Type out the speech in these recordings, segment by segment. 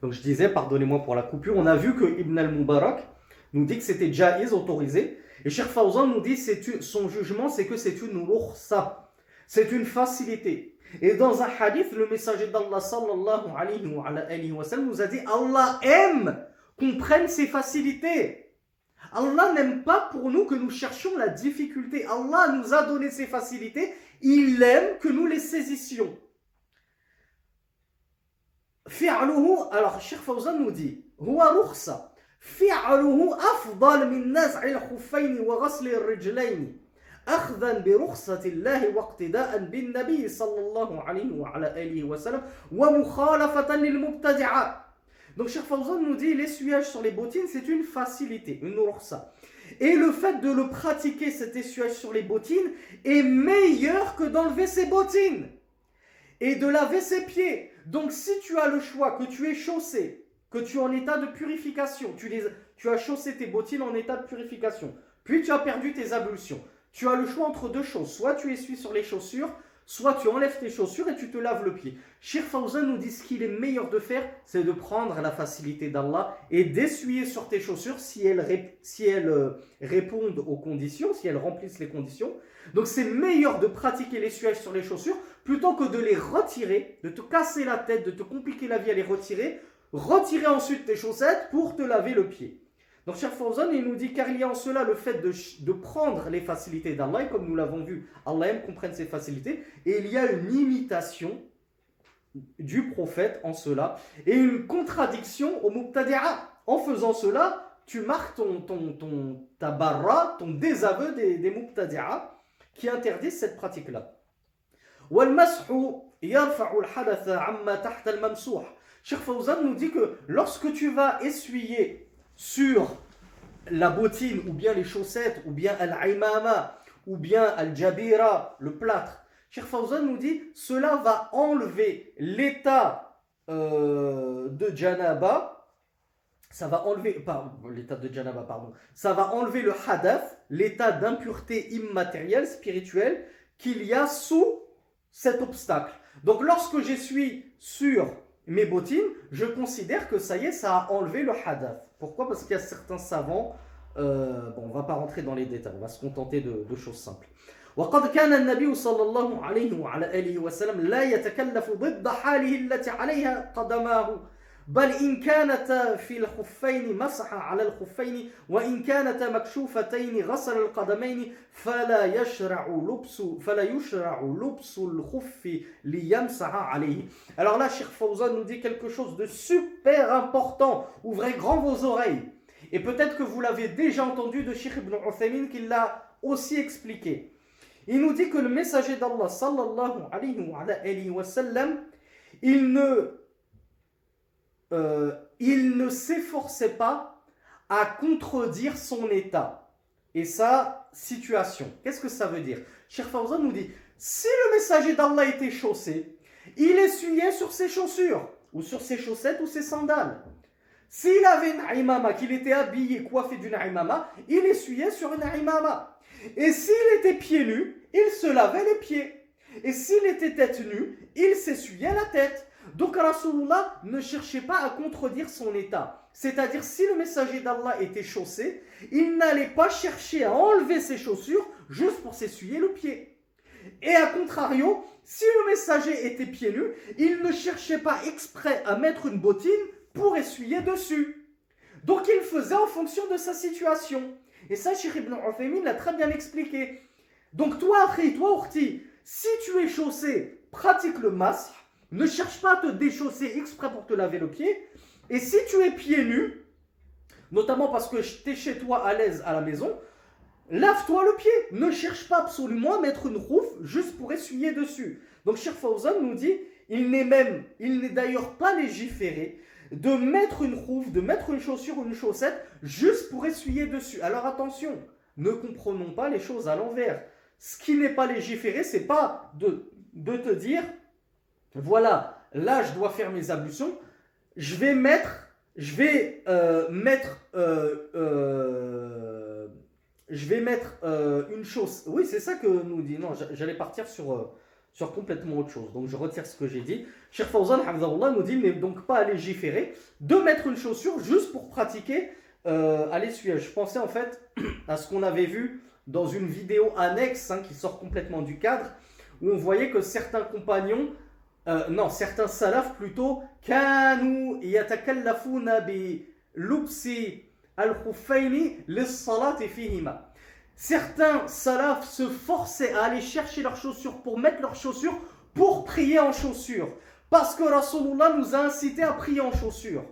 Donc je disais, pardonnez-moi pour la coupure, on a vu que Ibn al-Mubarak nous dit que c'était jaiz, autorisé. Et Cheikh Fawzan nous dit son jugement, c'est que c'est une rukhsa, c'est une facilité. Et dans un hadith, le messager d'Allah sallallahu alayhi wa sallam nous a dit Allah aime qu'on prenne ses facilités. Allah n'aime pas pour nous que nous cherchions la difficulté. Allah nous a donné ses facilités. Il aime que nous les saisissions. Fi'aluhu, alors Cheikh Fawzan nous dit Huwa rukhsa. فعله أفضل من نزع الخفين وغسل الرجلين أخذا برخصة الله واقتداء بالنبي صلى الله عليه وعلى آله وسلم ومخالفة للمبتدعات. Donc Cheikh Fawzan nous dit l'essuyage sur les bottines c'est une facilité, une rukhsa. Et le fait de le pratiquer, cet essuyage sur les bottines, est meilleur que d'enlever ses bottines et de laver ses pieds. Donc si tu as le choix, que tu es chaussé, que tu es en état de purification, tu as chaussé tes bottines en état de purification, puis tu as perdu tes ablutions. Tu as le choix entre deux choses, soit tu essuies sur les chaussures, soit tu enlèves tes chaussures et tu te laves le pied. Cheikh Fawzan nous dit ce qu'il est meilleur de faire, c'est de prendre la facilité d'Allah et d'essuyer sur tes chaussures si elles répondent aux conditions, si elles remplissent les conditions. Donc c'est meilleur de pratiquer l'essuyage sur les chaussures plutôt que de les retirer, de te casser la tête, de te compliquer la vie à les retirer. Retirer ensuite tes chaussettes pour te laver le pied. Donc Cheikh Fawzan, il nous dit car il y a en cela le fait de prendre les facilités d'Allah, et comme nous l'avons vu, Allah aime qu'on prenne ses facilités, et il y a une imitation du prophète en cela, et une contradiction au mubtadi'a. En faisant cela, tu marques ta barra, ton désaveu des mubtadi'a, qui interdisent cette pratique-là. وَالْمَسْحُ يَرْفَعُ الْحَدَثَ عَمَّا تَحْتَ الْمَمْسُوحِ. Cheikh Fawzan nous dit que lorsque tu vas essuyer sur la bottine, ou bien les chaussettes, ou bien al-aimama, ou bien al-jabira, le plâtre, Cheikh Fawzan nous dit cela va enlever l'état de janaba, ça va enlever, l'état de janaba, pardon, ça va enlever le hadath, l'état d'impureté immatérielle, spirituelle, qu'il y a sous cet obstacle. Donc lorsque j'essuie sur mes bottines, je considère que ça y est, ça a enlevé le hadath. Pourquoi? Parce qu'il y a certains savants, on ne va pas rentrer dans les détails, on va se contenter de choses simples. وقد كان النبي صلى الله عليه وعلى آله وسلم لا يتكلف ضد حاله التي عليها قدماه بل إن كانتا في الخفين مسح على الخفين وإن كانتا مكشوفتين غسل القدمين فلا يشرع لبس الخف ليمسح عليه. Alors là, Cheikh Fawzan nous dit quelque chose de super important. Ouvrez grand vos oreilles. Et peut-être que vous l'avez déjà entendu de Cheikh Ibn Uthaymin qui l'a aussi expliqué. Il nous dit que le messager d'Allah sallallahu alayhi wa sallam, il ne s'efforçait pas à contredire son état et sa situation. Qu'est-ce que ça veut dire? Cheikh Fawzan nous dit, si le messager d'Allah était chaussé, il essuyait sur ses chaussures, ou sur ses chaussettes ou ses sandales. S'il avait une imama, qu'il était habillé, coiffé d'une imama, il essuyait sur une imama. Et s'il était pieds nus, il se lavait les pieds. Et s'il était tête nue, il s'essuyait la tête. Donc Rasulullah ne cherchait pas à contredire son état. C'est-à-dire si le messager d'Allah était chaussé, il n'allait pas chercher à enlever ses chaussures juste pour s'essuyer le pied. Et à contrario, si le messager était pieds nus, il ne cherchait pas exprès à mettre une bottine pour essuyer dessus. Donc il faisait en fonction de sa situation. Et ça, Cheikh Ibn Uthaymin l'a très bien expliqué. Donc toi, Akhi, toi, Urti, si tu es chaussé, pratique le masque. Ne cherche pas à te déchausser exprès pour te laver le pied. Et si tu es pieds nus, notamment parce que tu es chez toi à l'aise à la maison, lave-toi le pied. Ne cherche pas absolument à mettre une rouffe juste pour essuyer dessus. Donc Cheikh Fawzan nous dit, il n'est d'ailleurs pas légiféré de mettre une rouffe, de mettre une chaussure ou une chaussette juste pour essuyer dessus. Alors attention, ne comprenons pas les choses à l'envers. Ce qui n'est pas légiféré, c'est pas de te dire, voilà, là je dois faire mes ablutions, je vais mettre une chose. Oui, c'est ça que nous dit. Non, j'allais partir sur sur complètement autre chose. Donc je retire ce que j'ai dit. Cheikh Fawzan Hafizahullah nous dit il n'est donc pas à légiférer de mettre une chaussure juste pour pratiquer à l'essuyage. Je pensais en fait à ce qu'on avait vu dans une vidéo annexe qui sort complètement du cadre, où on voyait que certains compagnons, certains salafs plutôt, كانوا يتكلفون بلبس الخفين للصلاة فيهما. Certains salafs se forçaient à aller chercher leurs chaussures pour mettre leurs chaussures pour prier en chaussures. Parce que Rasulullah nous a incité à prier en chaussures.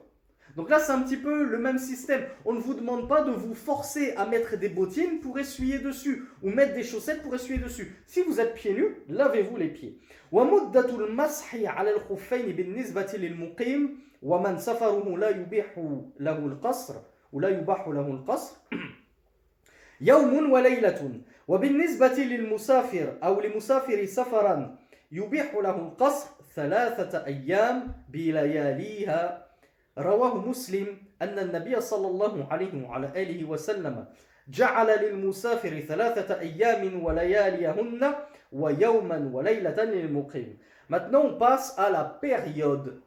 Donc là, c'est un petit peu le même système. On ne vous demande pas de vous forcer à mettre des bottines pour essuyer dessus ou mettre des chaussettes pour essuyer dessus. Si vous êtes pieds nus, lavez-vous les pieds. ومدة المسح على الخفين بالنسبة للمقيم ومن سفره لا يبيح له القصر ولا يباح له القصر يوم وليلة وبالنسبة للمسافر أو لمسافر سفرا يبيح له القصر 3 أيام بلياليها. رواه مسلم أن النبي صلى الله عليه وعلى آله وسلم جعل للمسافر 3 أيام ولياليهن ويوما وليلة للمقيم. Maintenant on passe à la période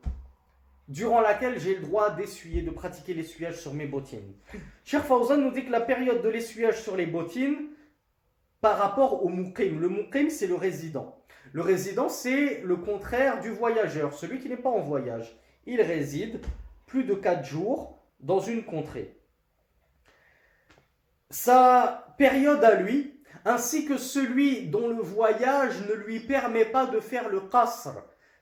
durant laquelle j'ai le droit d'essuyer, de pratiquer l'essuyage sur mes bottines. Cheikh Fawzan nous dit que la période de l'essuyage sur les bottines par rapport au muqim. Le muqim, c'est le résident. Le résident, c'est le contraire du voyageur, celui qui n'est pas en voyage. Il réside plus de 4 jours dans une contrée. Sa période à lui, ainsi que celui dont le voyage ne lui permet pas de faire le qasr,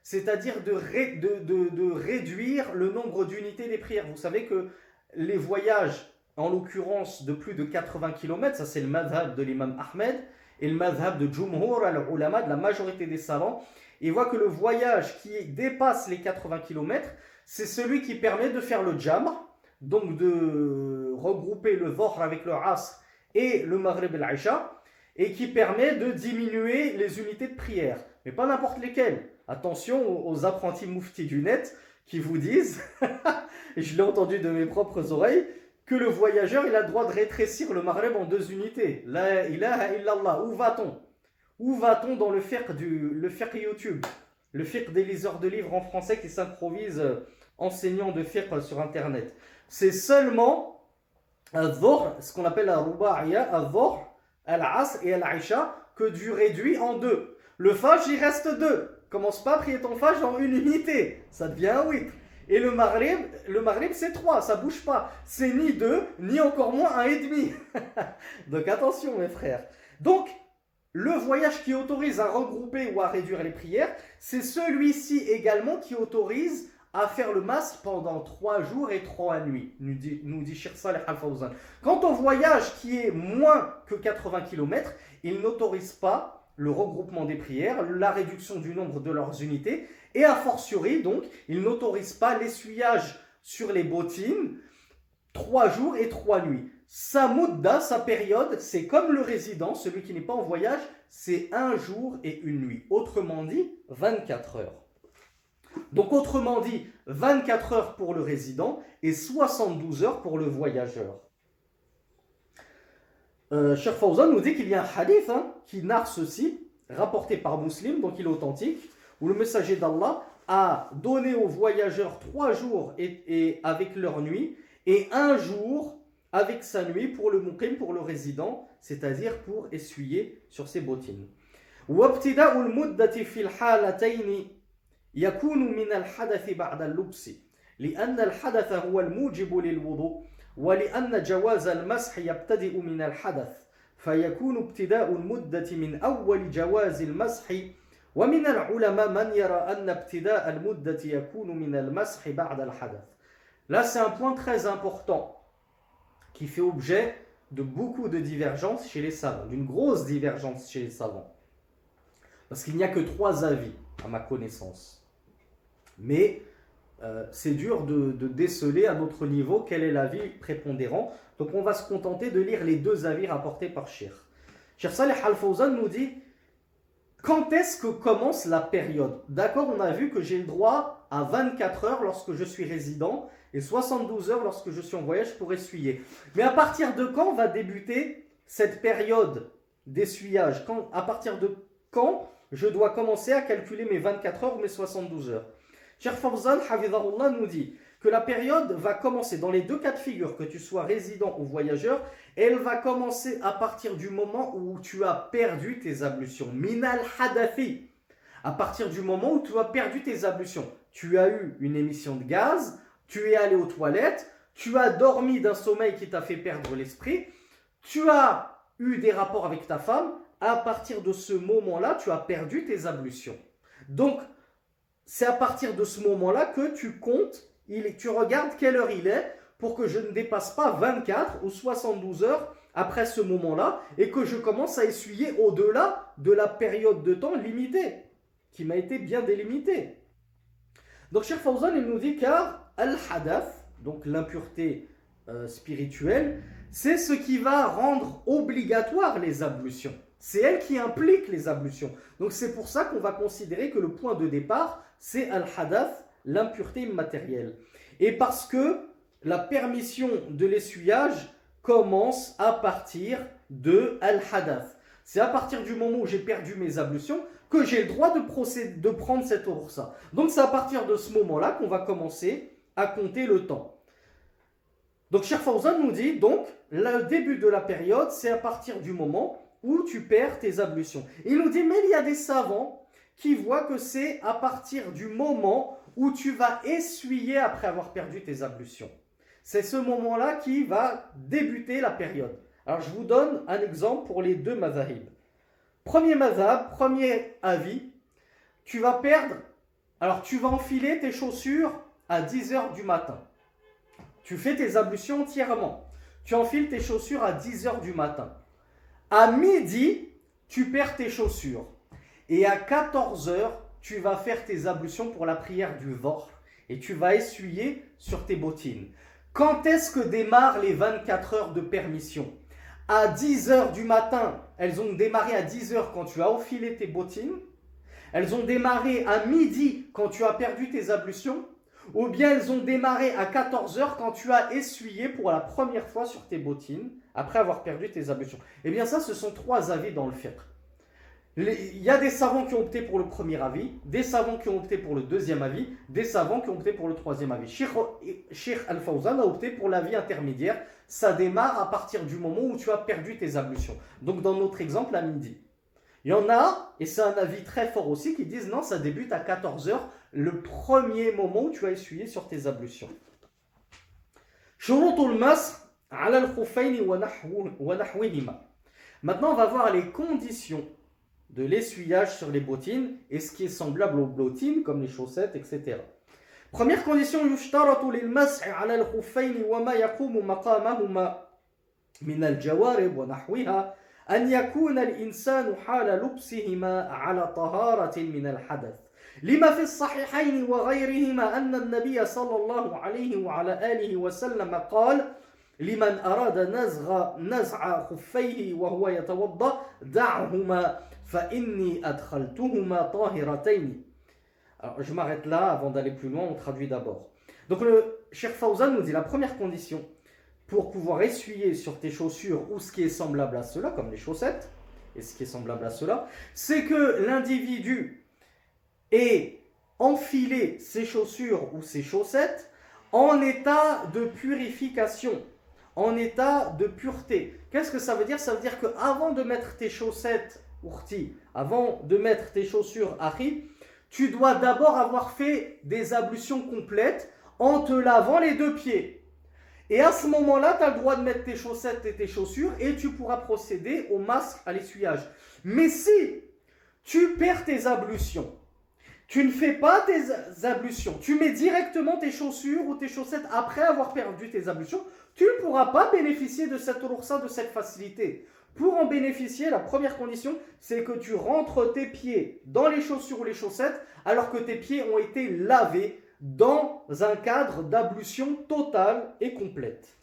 c'est-à-dire de réduire le nombre d'unités des prières. Vous savez que les voyages, en l'occurrence de plus de 80 km, ça c'est le madhab de l'imam Ahmed, et le madhab de Jumhur al-Ulama, de la majorité des savants, ils voient que le voyage qui dépasse les 80 km, c'est celui qui permet de faire le jam', donc de regrouper le Dhuhr avec le Asr et le Maghrib et l'Aïcha, et qui permet de diminuer les unités de prière, mais pas n'importe lesquelles. Attention aux apprentis mouftis du net qui vous disent, et je l'ai entendu de mes propres oreilles, que le voyageur il a le droit de rétrécir le Maghrib en 2 unités. La ilaha illallah, où va-t-on? Où va-t-on dans le fiqh YouTube, le fiqh des liseurs de livres en français qui s'improvisent enseignants de fiqh sur internet? C'est seulement al-Dhuhr, ce qu'on appelle la Ruba'iya, al-Dhuhr, al-Asr et al-Aïcha, que Dieu réduit en 2. Le Fajr, il reste 2. Commence pas à prier ton Fajr en 1 unité, ça devient un 8. Et le Maghrib c'est 3, ça bouge pas. C'est ni 2, ni encore moins 1,5. Donc attention mes frères. Donc, le voyage qui autorise à regrouper ou à réduire les prières, c'est celui-ci également qui autorise à faire le masr pendant 3 jours et 3 nuits, nous dit Cheikh Saleh Al-Fawzan. Quant au voyage qui est moins que 80 km, il n'autorise pas le regroupement des prières, la réduction du nombre de leurs unités, et a fortiori, donc, il n'autorise pas l'essuyage sur les bottines 3 jours et 3 nuits. Sa mudda, sa période, c'est comme le résident, celui qui n'est pas en voyage, c'est 1 jour et 1 nuit. Autrement dit, 24 heures. Donc, autrement dit, 24 heures pour le résident et 72 heures pour le voyageur. Cheikh Fawzan nous dit qu'il y a un hadith qui narre ceci, rapporté par Muslim, donc il est authentique, où le messager d'Allah a donné aux voyageurs 3 jours et avec leur nuit, et 1 jour avec sa nuit pour le muqim, pour le résident, c'est-à-dire pour essuyer sur ses bottines. وابتداء المدة في الحالتين يكون من الحدث بعد اللبس لأن الحدث هو الموجب للوضوء ولأن جواز المسح يبتدئ من الحدث فيكون ابتداء المدة من أول جواز المسح ومن العلماء من يرى أن ابتداء المدة يكون من المسح بعد الحدث. Là c'est un point très important qui fait objet de beaucoup de divergences chez les savants, d'une grosse divergence chez les savants. Parce qu'il n'y a que 3 avis à ma connaissance. Mais c'est dur de déceler à notre niveau quel est l'avis prépondérant. Donc on va se contenter de lire les 2 avis rapportés par Cheikh. Cheikh Saleh Al-Fawzan nous dit quand est-ce que commence la période? D'accord, on a vu que j'ai le droit à 24 heures lorsque je suis résident et 72 heures lorsque je suis en voyage pour essuyer. Mais à partir de quand va débuter cette période d'essuyage? À partir de quand je dois commencer à calculer mes 24 heures ou mes 72 heures. Cheikh Fawzan, Hafidhahullah, nous dit que la période va commencer, dans les deux cas de figure, que tu sois résident ou voyageur, elle va commencer à partir du moment où tu as perdu tes ablutions. Minal hadafi. À partir du moment où tu as perdu tes ablutions. Tu as eu une émission de gaz, tu es allé aux toilettes, tu as dormi d'un sommeil qui t'a fait perdre l'esprit, tu as eu des rapports avec ta femme, à partir de ce moment-là, tu as perdu tes ablutions. Donc, c'est à partir de ce moment-là que tu comptes, tu regardes quelle heure il est pour que je ne dépasse pas 24 ou 72 heures après ce moment-là et que je commence à essuyer au-delà de la période de temps limitée, qui m'a été bien délimitée. Donc, Cheikh Fawzan, il nous dit car al-hadath, donc l'impureté spirituelle, c'est ce qui va rendre obligatoire les ablutions. C'est elle qui implique les ablutions. Donc c'est pour ça qu'on va considérer que le point de départ, c'est al-hadath, l'impureté immatérielle. Et parce que la permission de l'essuyage commence à partir de al-hadath. C'est à partir du moment où j'ai perdu mes ablutions que j'ai le droit de prendre cette ursa. Donc c'est à partir de ce moment-là qu'on va commencer à compter le temps. Donc Cheikh Fawzan nous dit, donc, le début de la période, c'est à partir du moment où tu perds tes ablutions. Il nous dit, mais il y a des savants qui voient que c'est à partir du moment où tu vas essuyer après avoir perdu tes ablutions. C'est ce moment-là qui va débuter la période. Alors je vous donne un exemple pour les deux mazahib. Premier mazhab, premier avis, tu vas enfiler tes chaussures à 10h du matin. Tu fais tes ablutions entièrement. Tu enfiles tes chaussures à 10h du matin. À midi, tu perds tes chaussures. Et à 14h, tu vas faire tes ablutions pour la prière du Dhuhr. Et tu vas essuyer sur tes bottines. Quand est-ce que démarrent les 24 heures de permission? À 10h du matin, elles ont démarré à 10h quand tu as enfilé tes bottines. Elles ont démarré à midi quand tu as perdu tes ablutions. Ou bien elles ont démarré à 14h quand tu as essuyé pour la première fois sur tes bottines après avoir perdu tes ablutions. Eh bien ça, ce sont trois avis dans le fiqh. Il y a des savants qui ont opté pour le premier avis, des savants qui ont opté pour le deuxième avis, des savants qui ont opté pour le troisième avis. Cheikh Al-Fawzan a opté pour l'avis intermédiaire. Ça démarre à partir du moment où tu as perdu tes ablutions. Donc dans notre exemple, à midi. Il y en a, et c'est un avis très fort aussi, qui disent non, ça débute à 14h, le premier moment où tu as essuyé sur tes ablutions. Shurutul masr ala al-khuffayn wa nahwihima. Maintenant, on va voir les conditions de l'essuyage sur les bottines et ce qui est semblable aux bottines, comme les chaussettes, etc. Première condition, yushtaratu lil masr ala al-khuffayn wa ma yaqumu maqamahuma min al-jawarib wa nahwiha. أن يكون الإنسان حال لبسهما على طهارة من الحدث لما في الصحيحين وغيرهما أن النبي صلى الله عليه وعلى آله وسلم قال لمن أراد نزع خفيه وهو يتوضأ دعهما فإني أدخلتهما طاهرتين. Alors je m'arrête là avant d'aller plus loin, on traduit d'abord. Donc le Cheikh Fawzan nous dit la première condition pour pouvoir essuyer sur tes chaussures ou ce qui est semblable à cela, comme les chaussettes, et ce qui est semblable à cela, c'est que l'individu ait enfilé ses chaussures ou ses chaussettes en état de purification, en état de pureté. Qu'est-ce que ça veut dire? Ça veut dire qu'avant de mettre tes chaussettes, urti, avant de mettre tes chaussures, ahi, tu dois d'abord avoir fait des ablutions complètes en te lavant les deux pieds. Et à ce moment-là, tu as le droit de mettre tes chaussettes et tes chaussures et tu pourras procéder au masque, à l'essuyage. Mais si tu perds tes ablutions, tu ne fais pas tes ablutions, tu mets directement tes chaussures ou tes chaussettes après avoir perdu tes ablutions, tu ne pourras pas bénéficier de cette ursa, de cette facilité. Pour en bénéficier, la première condition, c'est que tu rentres tes pieds dans les chaussures ou les chaussettes alors que tes pieds ont été lavés dans un cadre d'ablution totale et complète.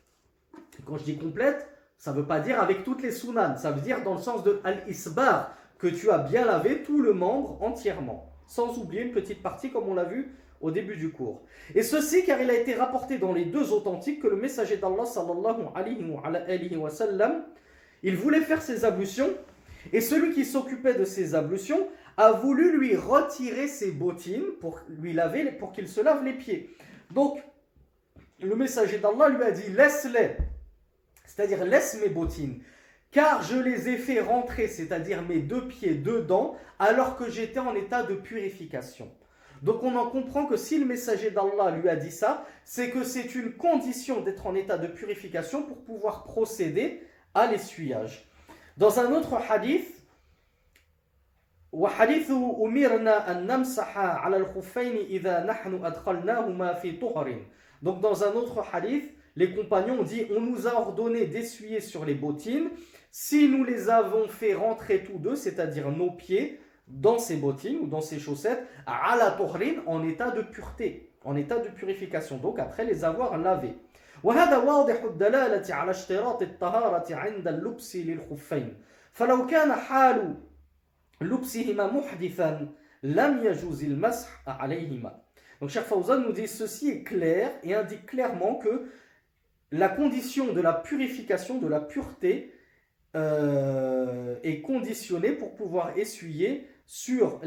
Et quand je dis complète, ça ne veut pas dire avec toutes les sunan, ça veut dire dans le sens de al-isbar, que tu as bien lavé tout le membre entièrement, sans oublier une petite partie comme on l'a vu au début du cours. Et ceci car il a été rapporté dans les deux authentiques que le messager d'Allah sallallahu alayhi wa sallam, il voulait faire ses ablutions et celui qui s'occupait de ses ablutions a voulu lui retirer ses bottines pour qu'il se lave les pieds. Donc, le messager d'Allah lui a dit, laisse-les, c'est-à-dire laisse mes bottines, car je les ai fait rentrer, c'est-à-dire mes 2 pieds dedans, alors que j'étais en état de purification. Donc on en comprend que si le messager d'Allah lui a dit ça, c'est que c'est une condition d'être en état de purification pour pouvoir procéder à l'essuyage. Dans un autre hadith, وحديث أمرنا أن نمسح على الخفين إذا نحن أدخلناهما في طهر. Donc dans un autre hadith, les compagnons ont dit, on nous a ordonné d'essuyer sur les bottines si nous les avons fait rentrer tous deux, c'est-à-dire nos pieds, dans ces bottines ou dans ces chaussettes, ala tuhrin, en état de pureté, en état de purification, donc après les avoir lavés. وهذا واضح الدلالة على اشتراط الطهارة عند اللبس للخفين فلو كان حال لبسهما محدثا لم يجوز المسح عليهما. Donc Cheikh Fawzan nous dit ceci est clair et indique clairement que la condition de la purification, de la pureté est conditionnée pour pouvoir essuyer sur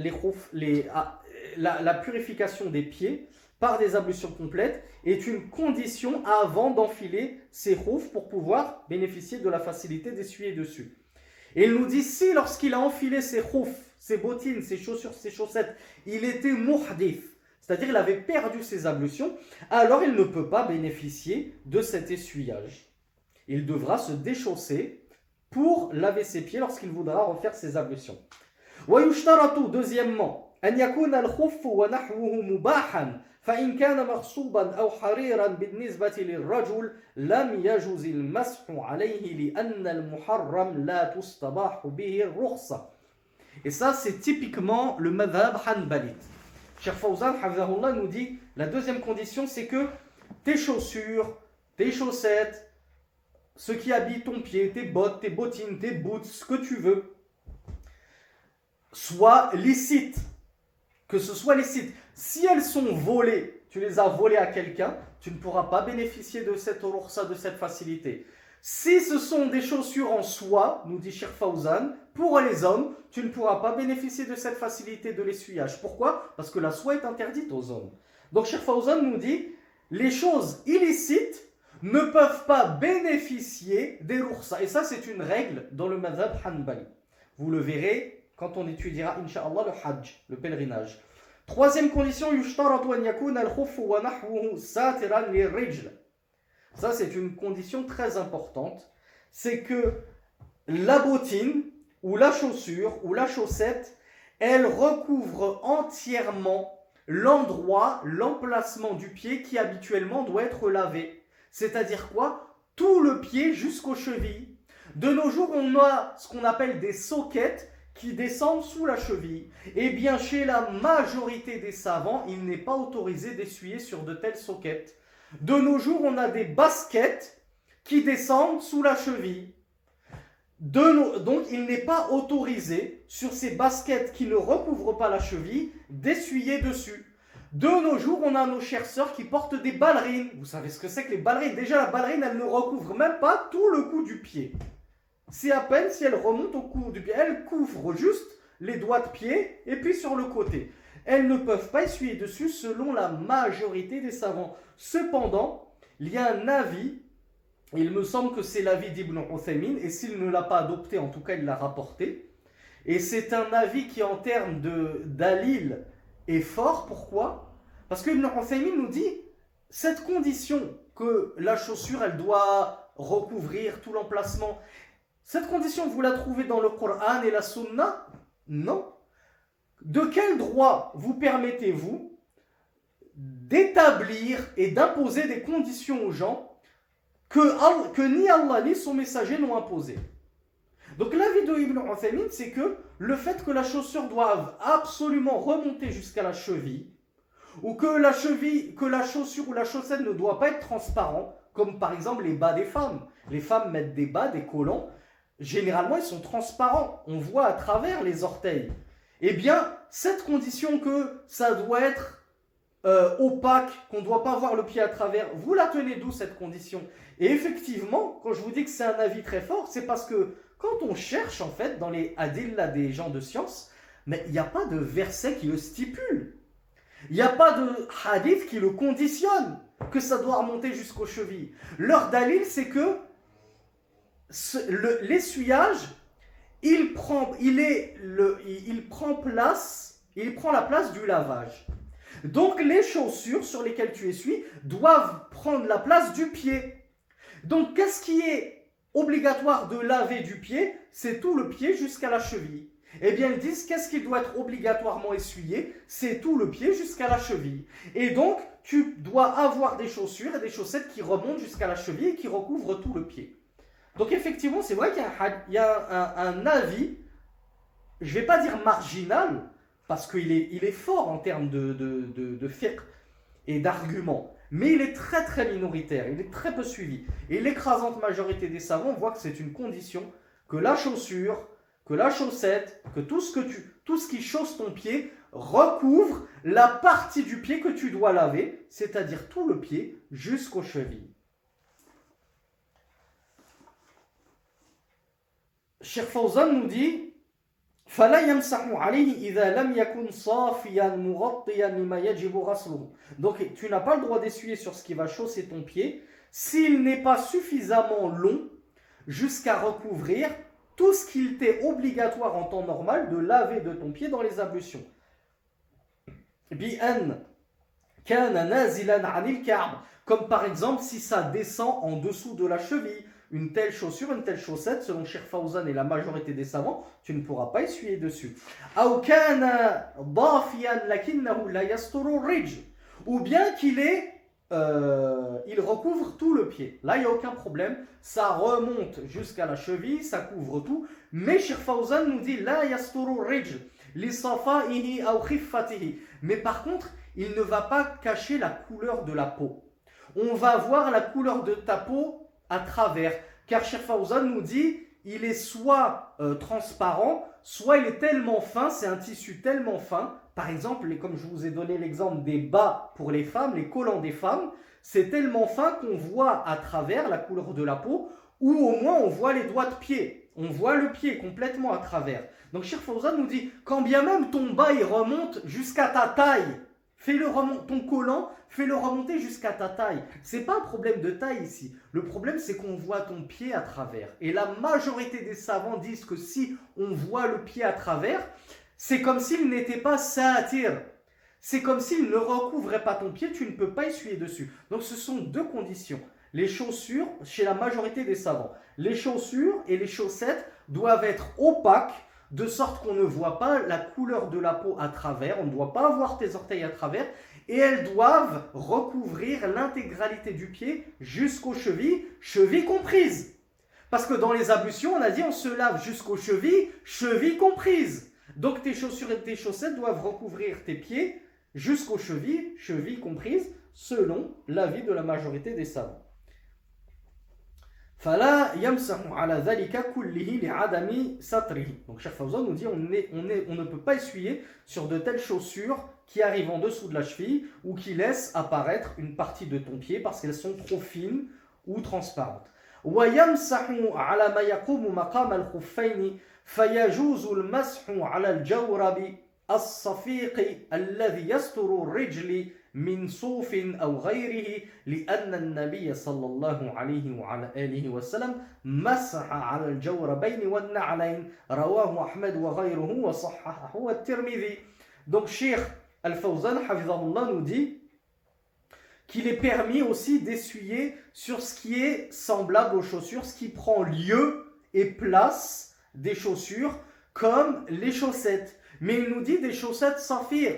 la purification des pieds par des ablutions complètes est une condition avant d'enfiler ses khouf pour pouvoir bénéficier de la facilité d'essuyer dessus. Et il nous dit si lorsqu'il a enfilé ses khouf, ses bottines, ses chaussures, ses chaussettes, il était muhdith, c'est-à-dire il avait perdu ses ablutions, alors il ne peut pas bénéficier de cet essuyage. Il devra se déchausser pour laver ses pieds lorsqu'il voudra refaire ses ablutions. ويشترط deuxièmement أن يكون الخف ونحوه مباحا فإن كان مغصوبا أو حريرا بالنسبة للرجل لم يجوز المسح عليه لأن المحرم لا تستباح به الرخصة. Et ça c'est typiquement le madhab hanbalite. Cheikh Fawzan Hafizahullah nous dit la deuxième condition c'est que tes chaussures, tes chaussettes, ce qui habille ton pied, tes bottes, tes bottines, tes boots, ce que tu veux, soit licite, que ce soit licite. Si elles sont volées, tu les as volées à quelqu'un, tu ne pourras pas bénéficier de cette rukhsa, de cette facilité. Si ce sont des chaussures en soie, nous dit Cheikh Fawzan, pour les hommes, tu ne pourras pas bénéficier de cette facilité de l'essuyage. Pourquoi? Parce que la soie est interdite aux hommes. Donc Cheikh Fawzan nous dit, les choses illicites ne peuvent pas bénéficier des rukhsa. Et ça, c'est une règle dans le madhab hanbali. Vous le verrez quand on étudiera, incha'Allah, le hajj, le pèlerinage. Troisième condition, yushtaratu an yakuna al-khuffu wa nahwuhu satiran lirrijl. Ça, c'est une condition très importante. C'est que la bottine, ou la chaussure, ou la chaussette, elle recouvre entièrement l'endroit, l'emplacement du pied qui habituellement doit être lavé. C'est-à-dire quoi? Tout le pied jusqu'aux chevilles. De nos jours, on a ce qu'on appelle des sockets qui descendent sous la cheville. Eh bien, chez la majorité des savants, il n'est pas autorisé d'essuyer sur de tels sockets. De nos jours, on a des baskets qui descendent sous la cheville. Donc, il n'est pas autorisé, sur ces baskets qui ne recouvrent pas la cheville, d'essuyer dessus. De nos jours, on a nos chères sœurs qui portent des ballerines. Vous savez ce que c'est que les ballerines? Déjà, la ballerine, elle ne recouvre même pas tout le cou du pied. C'est à peine si elle remonte au cou du pied. Elle couvre juste les doigts de pied et puis sur le côté. Elles ne peuvent pas essuyer dessus selon la majorité des savants. Cependant, il y a un avis, il me semble que c'est l'avis d'Ibn Uthaymin, et s'il ne l'a pas adopté, en tout cas il l'a rapporté. Et c'est un avis qui en termes de dalil est fort. Pourquoi? Parce que Ibn Uthaymin nous dit, cette condition que la chaussure, elle doit recouvrir tout l'emplacement, cette condition, vous la trouvez dans le Coran et la Sunna? Non. De quel droit vous permettez-vous d'établir et d'imposer des conditions aux gens que ni Allah ni son messager n'ont imposées? Donc l'avis de Ibn Uthaymin, c'est que le fait que la chaussure doive absolument remonter jusqu'à la cheville, ou que la chaussure ou la chaussette ne doit pas être transparent, comme par exemple les bas des femmes. Les femmes mettent des bas, des collants. Généralement, ils sont transparents. On voit à travers les orteils. Eh bien, cette condition que ça doit être opaque, qu'on ne doit pas voir le pied à travers, vous la tenez d'où cette condition? Et effectivement, quand je vous dis que c'est un avis très fort, c'est parce que quand on cherche en fait dans les adillas des gens de science, Mais il n'y a pas de verset qui le stipule. Il n'y a pas de hadith qui le conditionne, que ça doit remonter jusqu'aux chevilles. Leur dalil, c'est que l'essuyage, il prend la place du lavage. Donc les chaussures sur lesquelles tu essuies doivent prendre la place du pied. Donc qu'est-ce qui est obligatoire de laver du pied? C'est tout le pied jusqu'à la cheville. Eh bien ils disent qu'est-ce qui doit être obligatoirement essuyé? C'est tout le pied jusqu'à la cheville. Et donc tu dois avoir des chaussures et des chaussettes qui remontent jusqu'à la cheville et qui recouvrent tout le pied. Donc effectivement c'est vrai qu'il y a un avis, je ne vais pas dire marginal, parce qu'il est fort en termes de fiqh et d'arguments, mais il est très très minoritaire, il est très peu suivi. Et l'écrasante majorité des savants voit que c'est une condition que la chaussure, que la chaussette, que tout ce qui chausse ton pied recouvre la partie du pied que tu dois laver, c'est-à-dire tout le pied jusqu'aux chevilles. Cheikh Fawzan nous dit فلا يمسح عليه إذا لم يكن صافيا مغطيا لما يجب غسله. Donc tu n'as pas le droit d'essuyer sur ce qui va chausser ton pied s'il n'est pas suffisamment long jusqu'à recouvrir tout ce qu'il t'est obligatoire en temps normal de laver de ton pied dans les ablutions. بأن كان نازلا عن الكعب, comme par exemple si ça descend en dessous de la cheville. Une telle chaussure, une telle chaussette, selon Cheikh Fawzan et la majorité des savants, tu ne pourras pas essuyer dessus. Ou bien il recouvre tout le pied. Là, il n'y a aucun problème. Ça remonte jusqu'à la cheville, ça couvre tout. Mais Cheikh Fawzan nous dit la yasturu rijl li safaihi aw khiffatihi. Mais par contre, il ne va pas cacher la couleur de la peau. On va voir la couleur de ta peau à travers, car Cheikh Fawzan nous dit il est soit transparent, soit il est tellement fin, c'est un tissu tellement fin, par exemple, comme je vous ai donné l'exemple des bas pour les femmes, les collants des femmes, c'est tellement fin qu'on voit à travers la couleur de la peau, ou au moins on voit les doigts de pied, on voit le pied complètement à travers. Donc Cheikh Fawzan nous dit, quand bien même ton bas il remonte jusqu'à ta taille, ton collant, fais-le remonter jusqu'à ta taille. C'est pas un problème de taille ici. Le problème, c'est qu'on voit ton pied à travers. Et la majorité des savants disent que si on voit le pied à travers, c'est comme s'il n'était pas satir. C'est comme s'il ne recouvrait pas ton pied, tu ne peux pas essuyer dessus. Donc ce sont deux conditions. Les chaussures, chez la majorité des savants, les chaussures et les chaussettes doivent être opaques, de sorte qu'on ne voit pas la couleur de la peau à travers, on ne doit pas voir tes orteils à travers, et elles doivent recouvrir l'intégralité du pied jusqu'aux chevilles, chevilles comprises. Parce que dans les ablutions, on a dit on se lave jusqu'aux chevilles, chevilles comprises. Donc tes chaussures et tes chaussettes doivent recouvrir tes pieds jusqu'aux chevilles, chevilles comprises, selon l'avis de la majorité des savants. فلا يمسح على ذلك كله لعدم ستره. Donc Cheikh Fawzan nous dit on ne peut pas essuyer sur de telles chaussures qui arrivent en dessous de la cheville ou qui laissent apparaître une partie de ton pied parce qu'elles sont trop fines ou transparentes. ويمسح على ما يقوم مقام الخفين فيجوز المسح على الجورب الصفيق الذي يستر الرجل من صوف أو غيره لأن النبي صلى الله عليه وعلى آله وسلم مسح على الجوربين والنعلين رواه أحمد وغيره وصححه الترمذي. Donc Cheikh Al-Fawzan Hafizahullah nous dit qu'il est permis aussi d'essuyer sur ce qui est semblable aux chaussures, ce qui prend lieu et place des chaussures comme les chaussettes. Mais il nous dit des chaussettes saphir,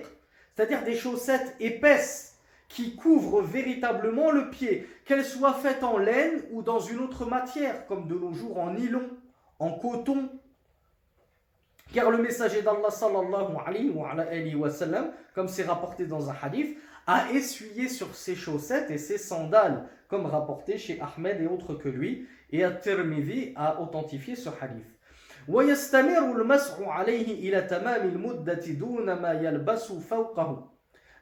c'est-à-dire des chaussettes épaisses qui couvrent véritablement le pied, qu'elles soient faites en laine ou dans une autre matière, comme de nos jours en nylon, en coton. Car le messager d'Allah sallallahu alayhi wa sallam, comme c'est rapporté dans un hadith, a essuyé sur ses chaussettes et ses sandales, comme rapporté chez Ahmed et autres que lui, et At-Tirmidhi a authentifié ce hadith. ويستمر المسح عليه إلى تمام المدة دون ما يلبس فوقه.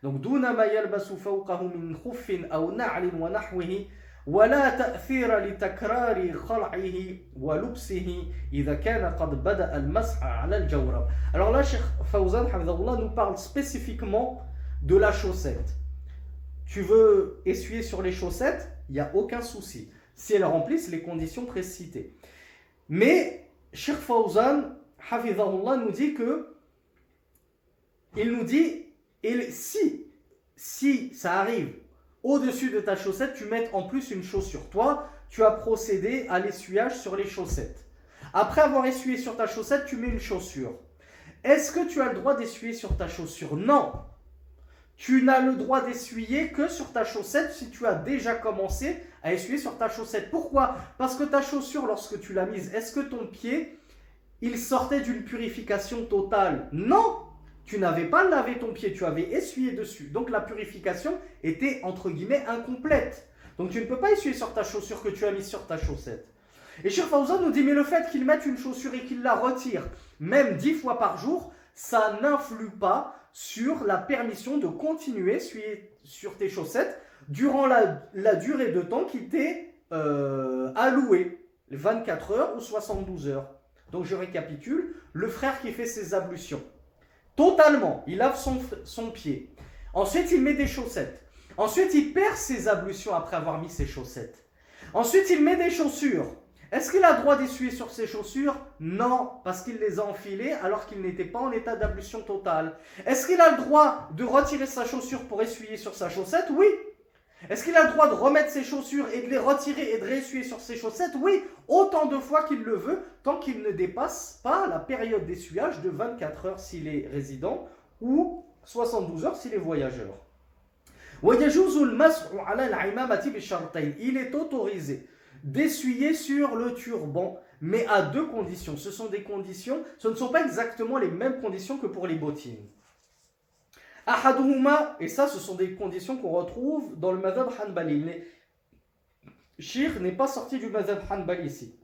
Donc دون ما يلبس فوقه من خف أو نعل ونحوه ولا تأثير لتكرار خلعه ولبسه إذا كان قد بدأ المسح على الجورب. Alors là, Cheikh Fawzan Hafidhahullah nous parle spécifiquement de la chaussette. Tu veux essuyer sur les chaussettes, il n'y a aucun souci, si elles remplissent les conditions précitées. Mais Cheikh Fawzan Hafidhahullah nous dit que, il nous dit, et si ça arrive, au-dessus de ta chaussette, tu mets en plus une chaussure. Toi, tu as procédé à l'essuyage sur les chaussettes. Après avoir essuyé sur ta chaussette, tu mets une chaussure. Est-ce que tu as le droit d'essuyer sur ta chaussure? Non. Tu n'as le droit d'essuyer que sur ta chaussette si tu as déjà commencé à essuyer sur ta chaussette. Pourquoi? Parce que ta chaussure, lorsque tu l'as mise, est-ce que ton pied, il sortait d'une purification totale? Non. Tu n'avais pas lavé ton pied, tu avais essuyé dessus. Donc la purification était entre guillemets incomplète. Donc tu ne peux pas essuyer sur ta chaussure que tu as mise sur ta chaussette. Et Cheikh Fawzan nous dit, mais le fait qu'il mette une chaussure et qu'il la retire, même 10 fois par jour, ça n'influe pas sur la permission de continuer à essuyer sur tes chaussettes durant la durée de temps qui t'est allouée, 24 heures ou 72 heures. Donc je récapitule, le frère qui fait ses ablutions. Totalement, il lave son pied. Ensuite, il met des chaussettes. Ensuite, il perd ses ablutions après avoir mis ses chaussettes. Ensuite, il met des chaussures. Est-ce qu'il a le droit d'essuyer sur ses chaussures? Non, parce qu'il les a enfilées alors qu'il n'était pas en état d'ablution totale. Est-ce qu'il a le droit de retirer sa chaussure pour essuyer sur sa chaussette? Oui. Est-ce qu'il a le droit de remettre ses chaussures et de les retirer et de réessuyer sur ses chaussettes? Oui, autant de fois qu'il le veut, tant qu'il ne dépasse pas la période d'essuyage de 24 heures s'il est résident ou 72 heures s'il est voyageur. Il est autorisé d'essuyer sur le turban, mais à deux conditions. Ce sont des conditions, ce ne sont pas exactement les mêmes conditions que pour les bottines. Ahaduhuma, et ça ce sont des conditions qu'on retrouve dans le madhab hanbali. Le Cheikh n'est pas sorti du madhab hanbali ici.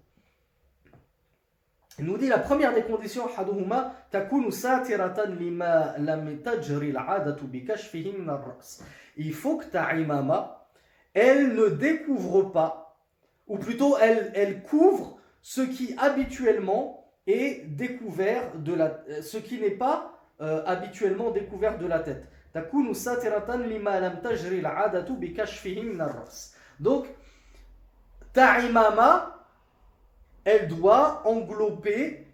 Il nous dit la première des conditions, ahaduhuma takunu satiratan lima lam tajri al-'adatu bi kashfihi min ar-ra's. Il faut que ta imama, elle ne découvre pas, ou plutôt elle couvre ce qui habituellement est découvert de ce qui n'est pas habituellement découvert de la tête. Takunu satiratan lima lam tajri al-'adatu bi kashfihi min ar-ra's. Donc ta imama, elle doit englober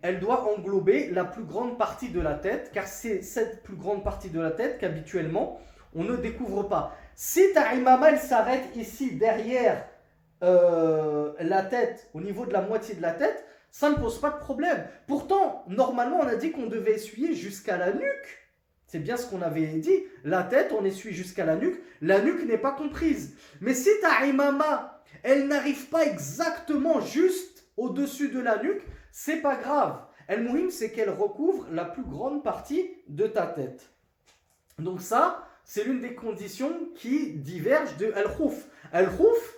la plus grande partie de la tête, car c'est cette plus grande partie de la tête qu'habituellement on ne découvre pas. Si ta imama elle s'arrête ici derrière la tête, au niveau de la moitié de la tête, ça ne pose pas de problème. Pourtant, normalement, on a dit qu'on devait essuyer jusqu'à la nuque. C'est bien ce qu'on avait dit. La tête, on essuie jusqu'à la nuque. La nuque n'est pas comprise. Mais si ta imama, elle n'arrive pas exactement juste au-dessus de la nuque, c'est pas grave. El-Muhim, c'est qu'elle recouvre la plus grande partie de ta tête. Donc ça, c'est l'une des conditions qui divergent de Al-Khouf. Al-Khouf,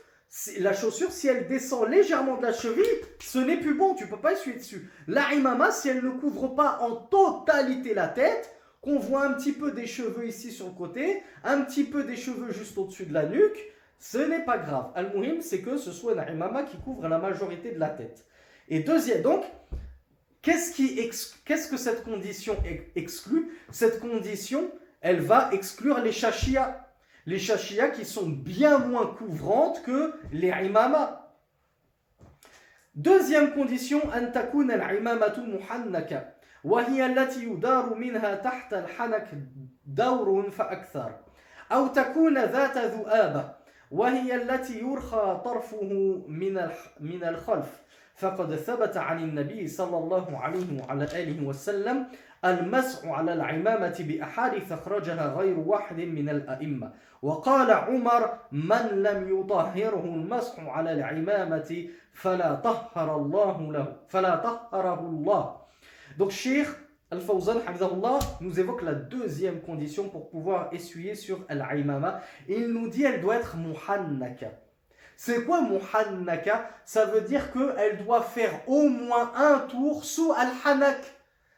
la chaussure, si elle descend légèrement de la cheville, ce n'est plus bon, tu ne peux pas essuyer dessus. La imama, si elle ne couvre pas en totalité la tête, qu'on voit un petit peu des cheveux ici sur le côté, un petit peu des cheveux juste au-dessus de la nuque, ce n'est pas grave. Al-Muhim, c'est que ce soit la imama qui couvre la majorité de la tête. Et deuxième, donc, qu'est-ce que cette condition exclut? Cette condition, elle va exclure les shashiyas. Les shashiyas qui sont bien moins couvrantes que les imama. Deuxième condition, an takuna al-imamatu muhannaka, wa hiya allati yudaru minha tahta al-hanak dawrun fa akthar, aw takuna dhata dhu'aba, wa hiya allati yurkha tarfuhu min al-khalf. فقد ثبت عن النبي صلى الله عليه وعلى آله وسلم المسح على العمامة بأحاديث أخرجها غير واحد من الأئمة. وقال عمر من لم يطهره المسح على العمامة فلا طهره الله. Donc Cheikh Al-Fawzan Hafidhahullah nous évoque la deuxième condition pour pouvoir essuyer sur al-imama. Il nous dit elle doit être muhannaka. C'est quoi muhannaka? Ça veut dire qu'elle doit faire au moins un tour sous al-hanak.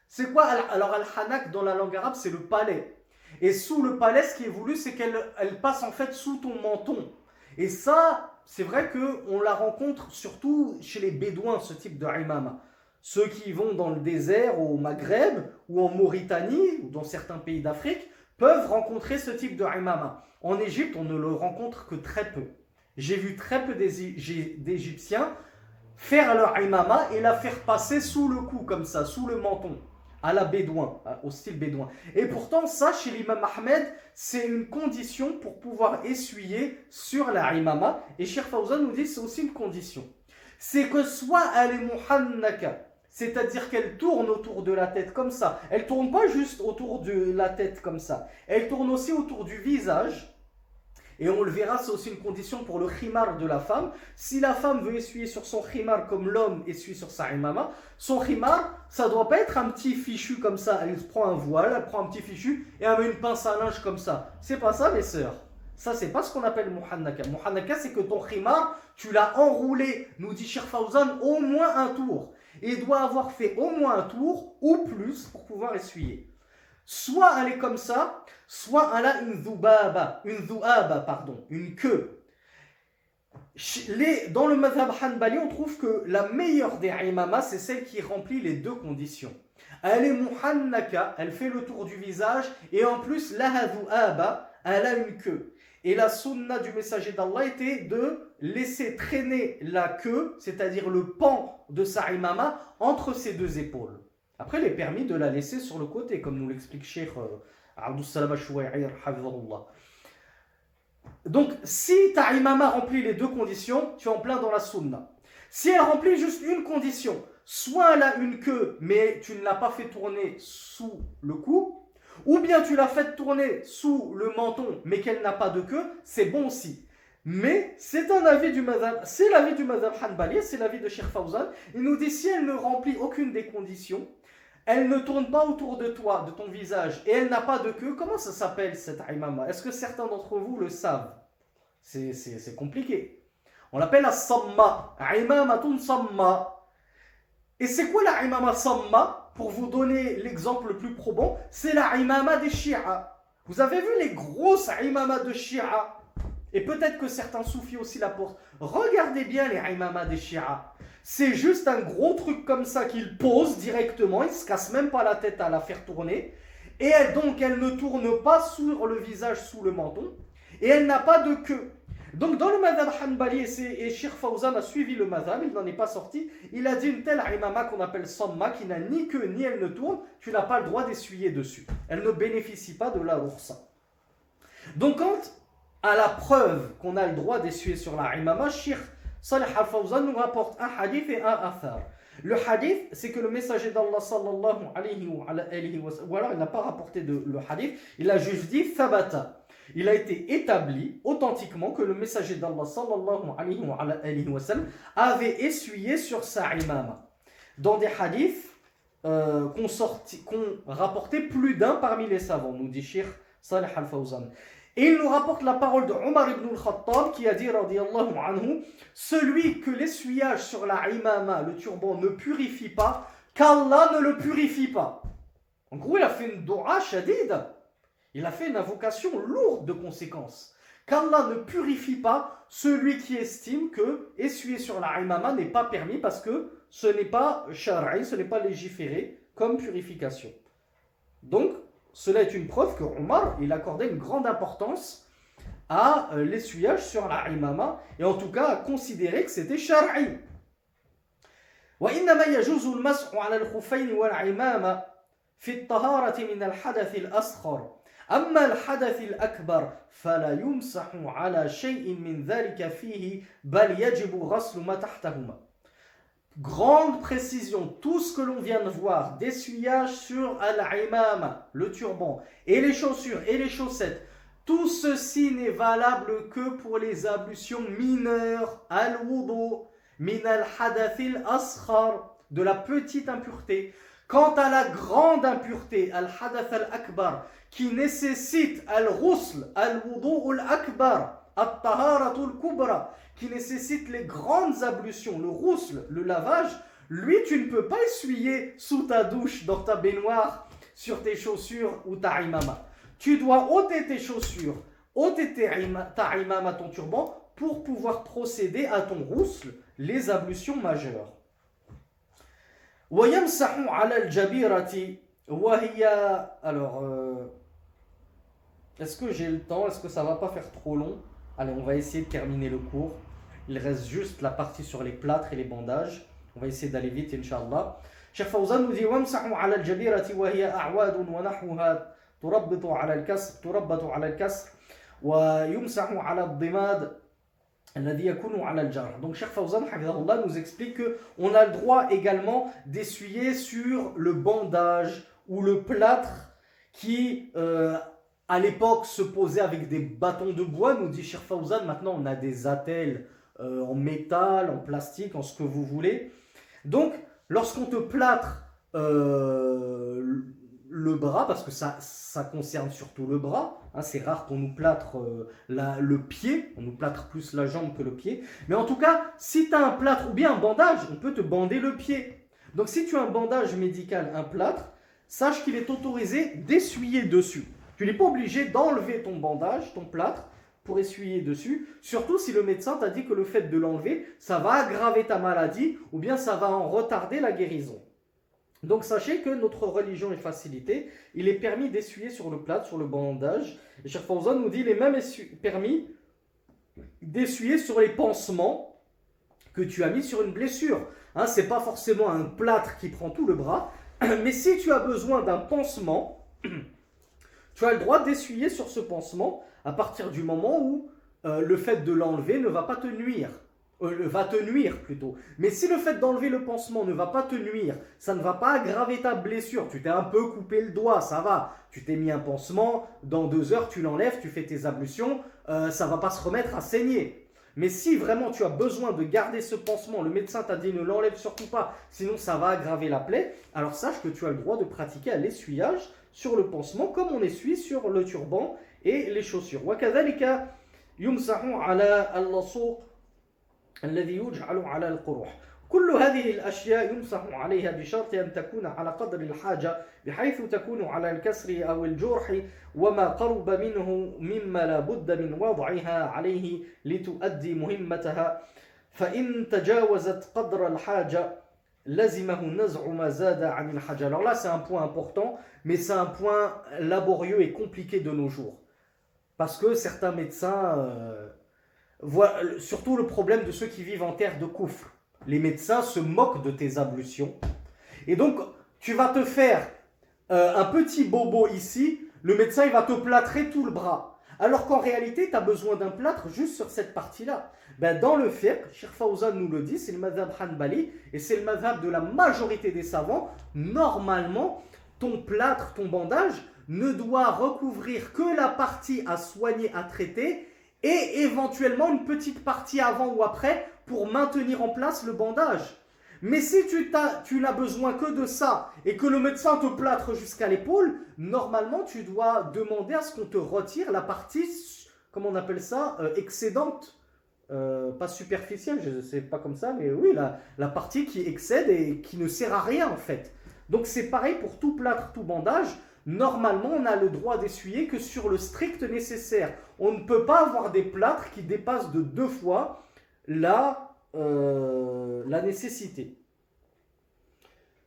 C'est quoi alors al-hanak dans la langue arabe? C'est le palais. Et sous le palais, ce qui est voulu, c'est qu'elle passe en fait sous ton menton. Et ça, c'est vrai qu'on la rencontre surtout chez les Bédouins, ce type de imama. Ceux qui vont dans le désert, au Maghreb, ou en Mauritanie, ou dans certains pays d'Afrique, peuvent rencontrer ce type de imama. En Égypte, on ne le rencontre que très peu. J'ai vu très peu d'Égyptiens faire leur imama et la faire passer sous le cou, comme ça, sous le menton, à la bédouin, au style bédouin. Et pourtant, ça, chez l'imam Ahmed, c'est une condition pour pouvoir essuyer sur la imama. Et Cheikh Fawzan nous dit que c'est aussi une condition. C'est que soit elle est muhannaka, c'est-à-dire qu'elle tourne autour de la tête comme ça. Elle ne tourne pas juste autour de la tête comme ça. Elle tourne aussi autour du visage. Et on le verra, c'est aussi une condition pour le khimar de la femme. Si la femme veut essuyer sur son khimar comme l'homme essuie sur sa imama, son khimar, ça ne doit pas être un petit fichu comme ça. Elle prend un voile, elle prend un petit fichu et elle met une pince à linge comme ça. C'est pas ça, mes sœurs. Ça, c'est pas ce qu'on appelle muhannaka. Muhannaka, c'est que ton khimar, tu l'as enroulé, nous dit Cheikh Fawzan, au moins un tour. Et il doit avoir fait au moins un tour ou plus pour pouvoir essuyer. Soit elle est comme ça, soit elle a une une queue. Dans le madhab hanbali, on trouve que la meilleure des imamas, c'est celle qui remplit les deux conditions. Elle est muhannaka, elle fait le tour du visage, et en plus, laha dhu'aba, elle a une queue. Et la sunna du messager d'Allah était de laisser traîner la queue, c'est-à-dire le pan de sa imama, entre ses deux épaules. Après, il est permis de la laisser sur le côté, comme nous l'explique Cheikh Abdus Salam al-Shuwai'ir, hafizahullah. Donc, si ta imama remplit les deux conditions, tu es en plein dans la sunna. Si elle remplit juste une condition, soit elle a une queue, mais tu ne l'as pas fait tourner sous le cou, ou bien tu l'as fait tourner sous le menton, mais qu'elle n'a pas de queue, c'est bon aussi. Mais c'est un avis du madhab, c'est l'avis du madhab hanbali, c'est l'avis de Cheikh Fawzan. Il nous dit si elle ne remplit aucune des conditions, elle ne tourne pas autour de toi, de ton visage, et elle n'a pas de queue, comment ça s'appelle cette imama? Est-ce que certains d'entre vous le savent? C'est compliqué. On l'appelle la samma, imamatun samma. Et c'est quoi la imama samma? Pour vous donner l'exemple le plus probant, c'est la imama des Shia. Vous avez vu les grosses imamas de Shia? Et peut-être que certains soufis aussi la portent. Regardez bien les imamas des Shia. C'est juste un gros truc comme ça qu'il pose directement, il ne se casse même pas la tête à la faire tourner. Et donc elle ne tourne pas sur le visage, sous le menton. Et elle n'a pas de queue. Donc dans le madhab hanbali, et Cheikh Fawzan a suivi le madhab, il n'en est pas sorti, il a dit une telle imama qu'on appelle samma, qui n'a ni queue ni elle ne tourne, tu n'as pas le droit d'essuyer dessus. Elle ne bénéficie pas de la rukhsa. Donc quand à la preuve qu'on a le droit d'essuyer sur la imama, Cheikh Salih al-Fawzan nous rapporte un hadith et un athar. Le hadith, c'est que le messager d'Allah sallallahu alayhi wa sallam, ou alors il n'a pas rapporté le hadith, il a juste dit thabata. Il a été établi authentiquement que le messager d'Allah sallallahu alayhi wa sallam avait essuyé sur sa imama. Dans des hadiths qu'on rapportait plus d'un parmi les savants, nous dit Cheikh Salih al-Fawzan. Et il nous rapporte la parole de Omar ibn al-Khattab qui a dit, radiyallahu anhu, celui que l'essuyage sur la imama, le turban, ne purifie pas, qu'Allah ne le purifie pas. En gros, il a fait une dua shadid. Il a fait une invocation lourde de conséquences. Qu'Allah ne purifie pas celui qui estime que essuyer sur la imama n'est pas permis parce que ce n'est pas shar'i, ce n'est pas légiféré comme purification. Donc, cela est une preuve que Omar, il accordait une grande importance à l'essuyage sur la imama et en tout cas à considérer que c'était shar'i. وإنما يجوز المسح على الخفين والعمامة في الطهارة من الحدث الأصغر أما الحدث الأكبر فلا يمسح على شيء من ذلك فيه بل يجب غسل ما تحتهما. Grande précision, tout ce que l'on vient de voir, d'essuyage sur al-imama, le turban, et les chaussures et les chaussettes, tout ceci n'est valable que pour les ablutions mineures, al-wudu, min al-hadathil asghar, de la petite impureté. Quant à la grande impureté, al-hadath al-akbar, qui nécessite al-ghusl, al-wudu al-akbar, al-taharatul kubra, qui nécessite les grandes ablutions, le ghusl, le lavage, lui tu ne peux pas essuyer sous ta douche, dans ta baignoire, sur tes chaussures ou ta imama. Tu dois ôter tes chaussures, ôter ta imama, ton turban, pour pouvoir procéder à ton rousl, les ablutions majeures. ويمسح على الجبيرة وهي alors est-ce que j'ai le temps? Est-ce que ça va pas faire trop long? Allez, on va essayer de terminer le cours. Il reste juste la partie sur les plâtres et les bandages. On va essayer d'aller vite, Inch'Allah. Cheikh Fawzan nous dit وَامْسَحُوا عَلَى الْجَبِيرَةِ وَهِيَ أَعْوَادٌ وَنَحْوُهَا تُرَبِّطُ على الكسر ويمسح على الضماد الذي يكون على الجرح. Donc Cheikh Fawzan Hafidahullah nous explique qu'on a le droit également d'essuyer sur le bandage ou le plâtre qui à l'époque se posait avec des bâtons de bois, nous dit Cheikh Fawzan. Maintenant on a des attelles en métal, en plastique, en ce que vous voulez. Donc lorsqu'on te plâtre le bras, parce que ça concerne surtout le bras, hein, c'est rare qu'on nous plâtre le pied, on nous plâtre plus la jambe que le pied, mais en tout cas, si tu as un plâtre ou bien un bandage, on peut te bander le pied. Donc si tu as un bandage médical, un plâtre, sache qu'il est autorisé d'essuyer dessus. Tu n'es pas obligé d'enlever ton bandage, ton plâtre, pour essuyer dessus, surtout si le médecin t'a dit que le fait de l'enlever, ça va aggraver ta maladie ou bien ça va en retarder la guérison. Donc sachez que notre religion est facilitée, il est permis d'essuyer sur le plâtre, sur le bandage. Et Cheikh Fawzan nous dit il est même permis d'essuyer sur les pansements que tu as mis sur une blessure. Hein, ce n'est pas forcément un plâtre qui prend tout le bras, mais si tu as besoin d'un pansement, tu as le droit d'essuyer sur ce pansement à partir du moment où le fait de l'enlever ne va pas te nuire. Va te nuire plutôt. Mais si le fait d'enlever le pansement ne va pas te nuire, ça ne va pas aggraver ta blessure, tu t'es un peu coupé le doigt, ça va, tu t'es mis un pansement, dans 2 heures tu l'enlèves, tu fais tes ablutions, ça ne va pas se remettre à saigner. Mais si vraiment tu as besoin de garder ce pansement, le médecin t'a dit ne l'enlève surtout pas, sinon ça va aggraver la plaie, alors sache que tu as le droit de pratiquer à l'essuyage sur le pansement comme on essuie sur le turban et les chaussures. وكذلك يمسح على اللصوق الذي يجعل على القروح. كل هذه الأشياء يمسح عليها بشرط أن تكون على قدر الحاجة بحيث تكون على الكسر أو الجرح وما قرب منه مما لا بد من وضعها عليه لتؤدي مهمتها فإن تجاوزت قدر الحاجة لزمه نزع ما زاد عن الحاجة. Alors là c'est un point important, mais c'est un point laborieux et compliqué de nos jours. Parce que certains médecins surtout le problème de ceux qui vivent en terre de coufre. Les médecins se moquent de tes ablutions. Et donc, tu vas te faire un petit bobo ici, le médecin il va te plâtrer tout le bras. Alors qu'en réalité, tu as besoin d'un plâtre juste sur cette partie-là. Ben, dans le fiqh, Cheikh Fawzan nous le dit, c'est le madhab Hanbali, et c'est le madhab de la majorité des savants. Normalement, ton plâtre, ton bandage, ne doit recouvrir que la partie à soigner, à traiter, et éventuellement une petite partie avant ou après pour maintenir en place le bandage. Mais si tu n'as besoin que de ça et que le médecin te plâtre jusqu'à l'épaule, normalement tu dois demander à ce qu'on te retire la partie, comment on appelle ça, excédente, pas superficielle, je ne sais pas comme ça, mais oui, la partie qui excède et qui ne sert à rien en fait. Donc c'est pareil pour tout plâtre, tout bandage. Normalement, on a le droit d'essuyer que sur le strict nécessaire. On ne peut pas avoir des plâtres qui dépassent de 2 fois la nécessité.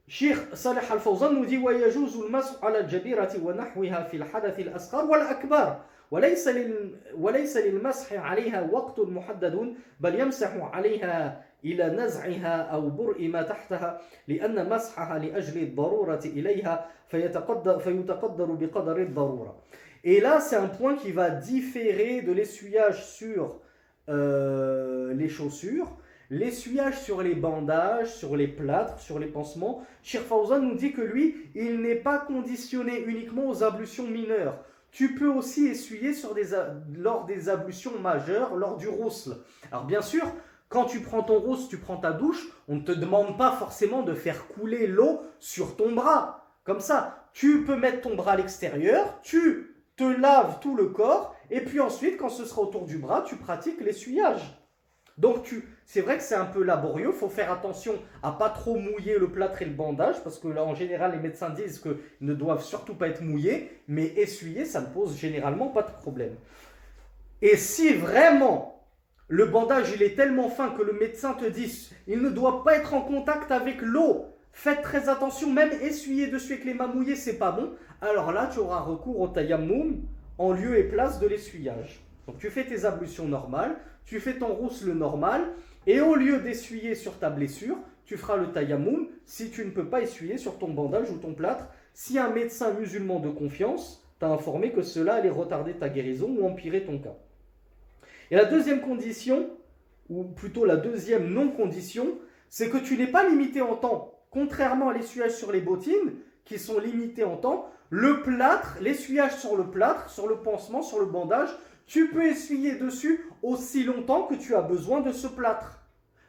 Cheikh Salih Al-Fawzan nous dit ويجوز المسح على الجبيرة ونحوها في الحدث الأصغر والأكبر وليس للمسح عليها وقت محدد بل يمسح عليها إلى نزعها أو برء ما تحتها لأن مسحها لأجل الضرورة إليها فيتقدر بقدر الضرورة. Et là, c'est un point qui va différer de l'essuyage sur les chaussures, l'essuyage sur les bandages, sur les plâtres, sur les pansements. Cheikh Fawzan nous dit que lui, il n'est pas conditionné uniquement aux ablutions mineures. Tu peux aussi essuyer lors des ablutions majeures, lors du rousl. Alors bien sûr, quand tu prends ton rousl, tu prends ta douche, on ne te demande pas forcément de faire couler l'eau sur ton bras. Comme ça, tu peux mettre ton bras à l'extérieur, tu te laves tout le corps, et puis ensuite, quand ce sera autour du bras, tu pratiques l'essuyage. Donc c'est vrai que c'est un peu laborieux, il faut faire attention à pas trop mouiller le plâtre et le bandage, parce que là en général les médecins disent qu'ils ne doivent surtout pas être mouillés, mais essuyer ça ne pose généralement pas de problème. Et si vraiment Le bandage, il est tellement fin que le médecin te dit, il ne doit pas être en contact avec l'eau. Faites très attention, même essuyer dessus avec les mains mouillées, c'est pas bon. Alors là, tu auras recours au tayammum en lieu et place de l'essuyage. Donc tu fais tes ablutions normales, tu fais ton roussel normal, et au lieu d'essuyer sur ta blessure, tu feras le tayammum si tu ne peux pas essuyer sur ton bandage ou ton plâtre. Si un médecin musulman de confiance t'a informé que cela allait retarder ta guérison ou empirer ton cas. Et la deuxième condition, ou plutôt la deuxième non-condition, c'est que tu n'es pas limité en temps. Contrairement à l'essuyage sur les bottines, qui sont limitées en temps, le plâtre, l'essuyage sur le plâtre, sur le pansement, sur le bandage, tu peux essuyer dessus aussi longtemps que tu as besoin de ce plâtre.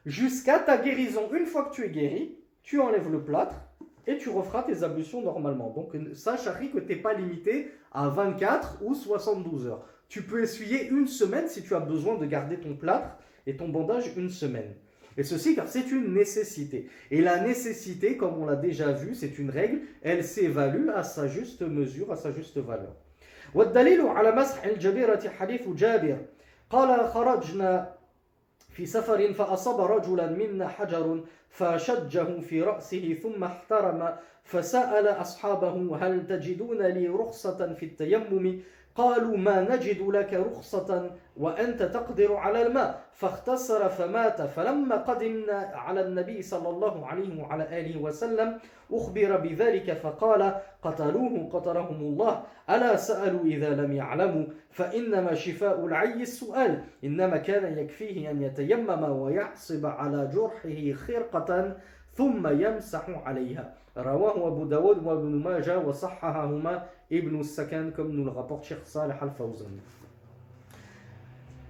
Jusqu'à ta guérison. Une fois que tu es guéri, tu enlèves le plâtre et tu referas tes ablutions normalement. Donc sache, Harry, que tu n'es pas limité à 24 ou 72 heures. Tu peux essuyer une semaine si tu as besoin de garder ton plâtre et ton bandage une semaine. Et ceci car c'est une nécessité. Et la nécessité, comme on l'a déjà vu, c'est une règle, elle s'évalue à sa juste mesure, à sa juste valeur. والدليل على مسح الجبيرة حديث جابر قال خرجنا في سفر فأصاب رجلا منا حجر فشجه في رأسه ثم احترم فسأل أصحابه هل تجدون لي رخصة في التيمم قالوا ما نجد لك رخصة وأنت تقدر على الماء فاختصر فمات فلما قدمنا على النبي صلى الله عليه وعلى آله وسلم أخبر بذلك فقال قتلوه قتلهم الله ألا سألوا إذا لم يعلموا فإنما شفاء العي السؤال إنما كان يكفيه أن يتيمم ويعصب على جرحه خرقة ثم يمسح عليها رواه أبو داود وابن ماجه وصححهما ابن السكن comme nous le rapporte Cheikh Saleh Al-Fawzan.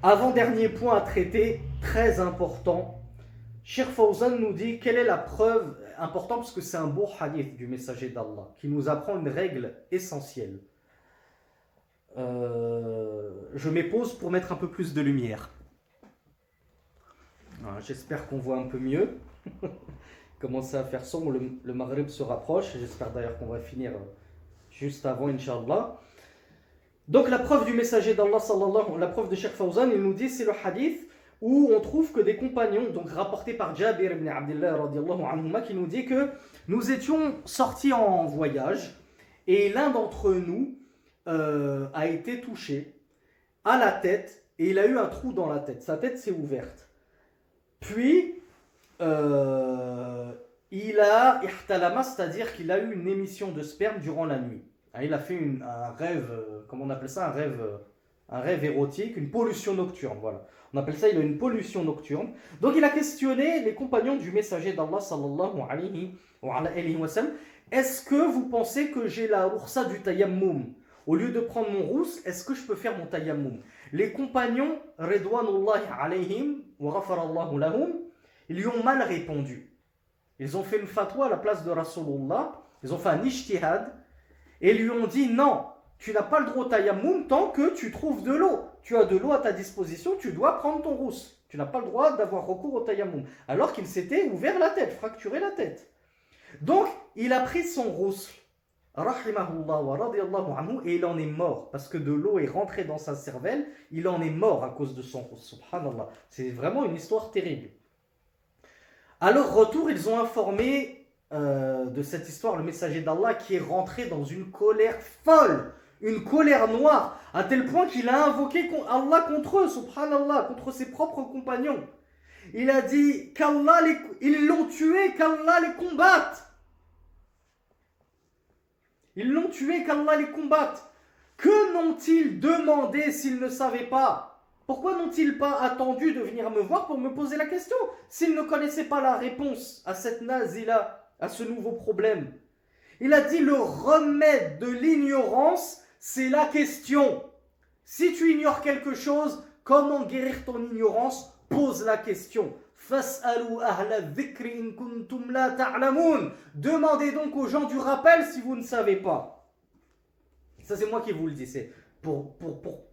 Avant-dernier point à traiter, très important, Cheikh Fawzan nous dit quelle est la preuve importante, parce que c'est un beau hadith du messager d'Allah qui nous apprend une règle essentielle. Je m'épose pour mettre un peu plus de lumière. Voilà, j'espère qu'on voit un peu mieux. Commencer à faire sombre, le Maghrib se rapproche. J'espère d'ailleurs qu'on va finir juste avant, Inch'Allah. Donc la preuve du messager d'Allah, la preuve de Cheikh Fawzan, il nous dit, c'est le hadith où on trouve que des compagnons, donc rapportés par Jabir ibn Abdullah radiallahu anhuma, qui nous dit que nous étions sortis en voyage et l'un d'entre nous a été touché à la tête et il a eu un trou dans la tête. Sa tête s'est ouverte. Puis il a ihtalama, c'est-à-dire qu'il a eu une émission de sperme durant la nuit. Il a fait un rêve, comment on appelle ça, un rêve érotique, une pollution nocturne, voilà. On appelle ça, il a une pollution nocturne. Donc il a questionné les compagnons du messager d'Allah sallallahu alayhi wa sallam. Est-ce que vous pensez que j'ai la rukhsa du tayammum? Au lieu de prendre mon rousse, est-ce que je peux faire mon tayammum? Les compagnons, ridwanullahi alayhim wa ghafarallahu lahum, ils lui ont mal répondu. Ils ont fait une fatwa à la place de Rasulullah, ils ont fait un ijtihad, et lui ont dit non, tu n'as pas le droit au tayammum tant que tu trouves de l'eau. Tu as de l'eau à ta disposition, tu dois prendre ton rousse. Tu n'as pas le droit d'avoir recours au tayammum. Alors qu'il s'était ouvert la tête, fracturé la tête. Donc, il a pris son rousse, rahimahullah wa radiyallahu anhu, et il en est mort. Parce que de l'eau est rentrée dans sa cervelle, il en est mort à cause de son rousse. Subhanallah. C'est vraiment une histoire terrible. À leur retour, ils ont informé de cette histoire le messager d'Allah qui est rentré dans une colère folle, une colère noire, à tel point qu'il a invoqué Allah contre eux, subhanallah, contre ses propres compagnons. Il a dit qu'Allah ils l'ont tué, qu'Allah les combatte. Ils l'ont tué, qu'Allah les combatte. Que n'ont-ils demandé s'ils ne savaient pas? Pourquoi n'ont-ils pas attendu de venir me voir pour me poser la question s'ils ne connaissaient pas la réponse à cette nazila, à ce nouveau problème? Il a dit le remède de l'ignorance, c'est la question. Si tu ignores quelque chose, comment guérir ton ignorance? Pose la question. Fas'alu ahla dhikri in kuntum la ta'lamun. Demandez donc aux gens du rappel si vous ne savez pas. Ça c'est moi qui vous le dis, c'est pour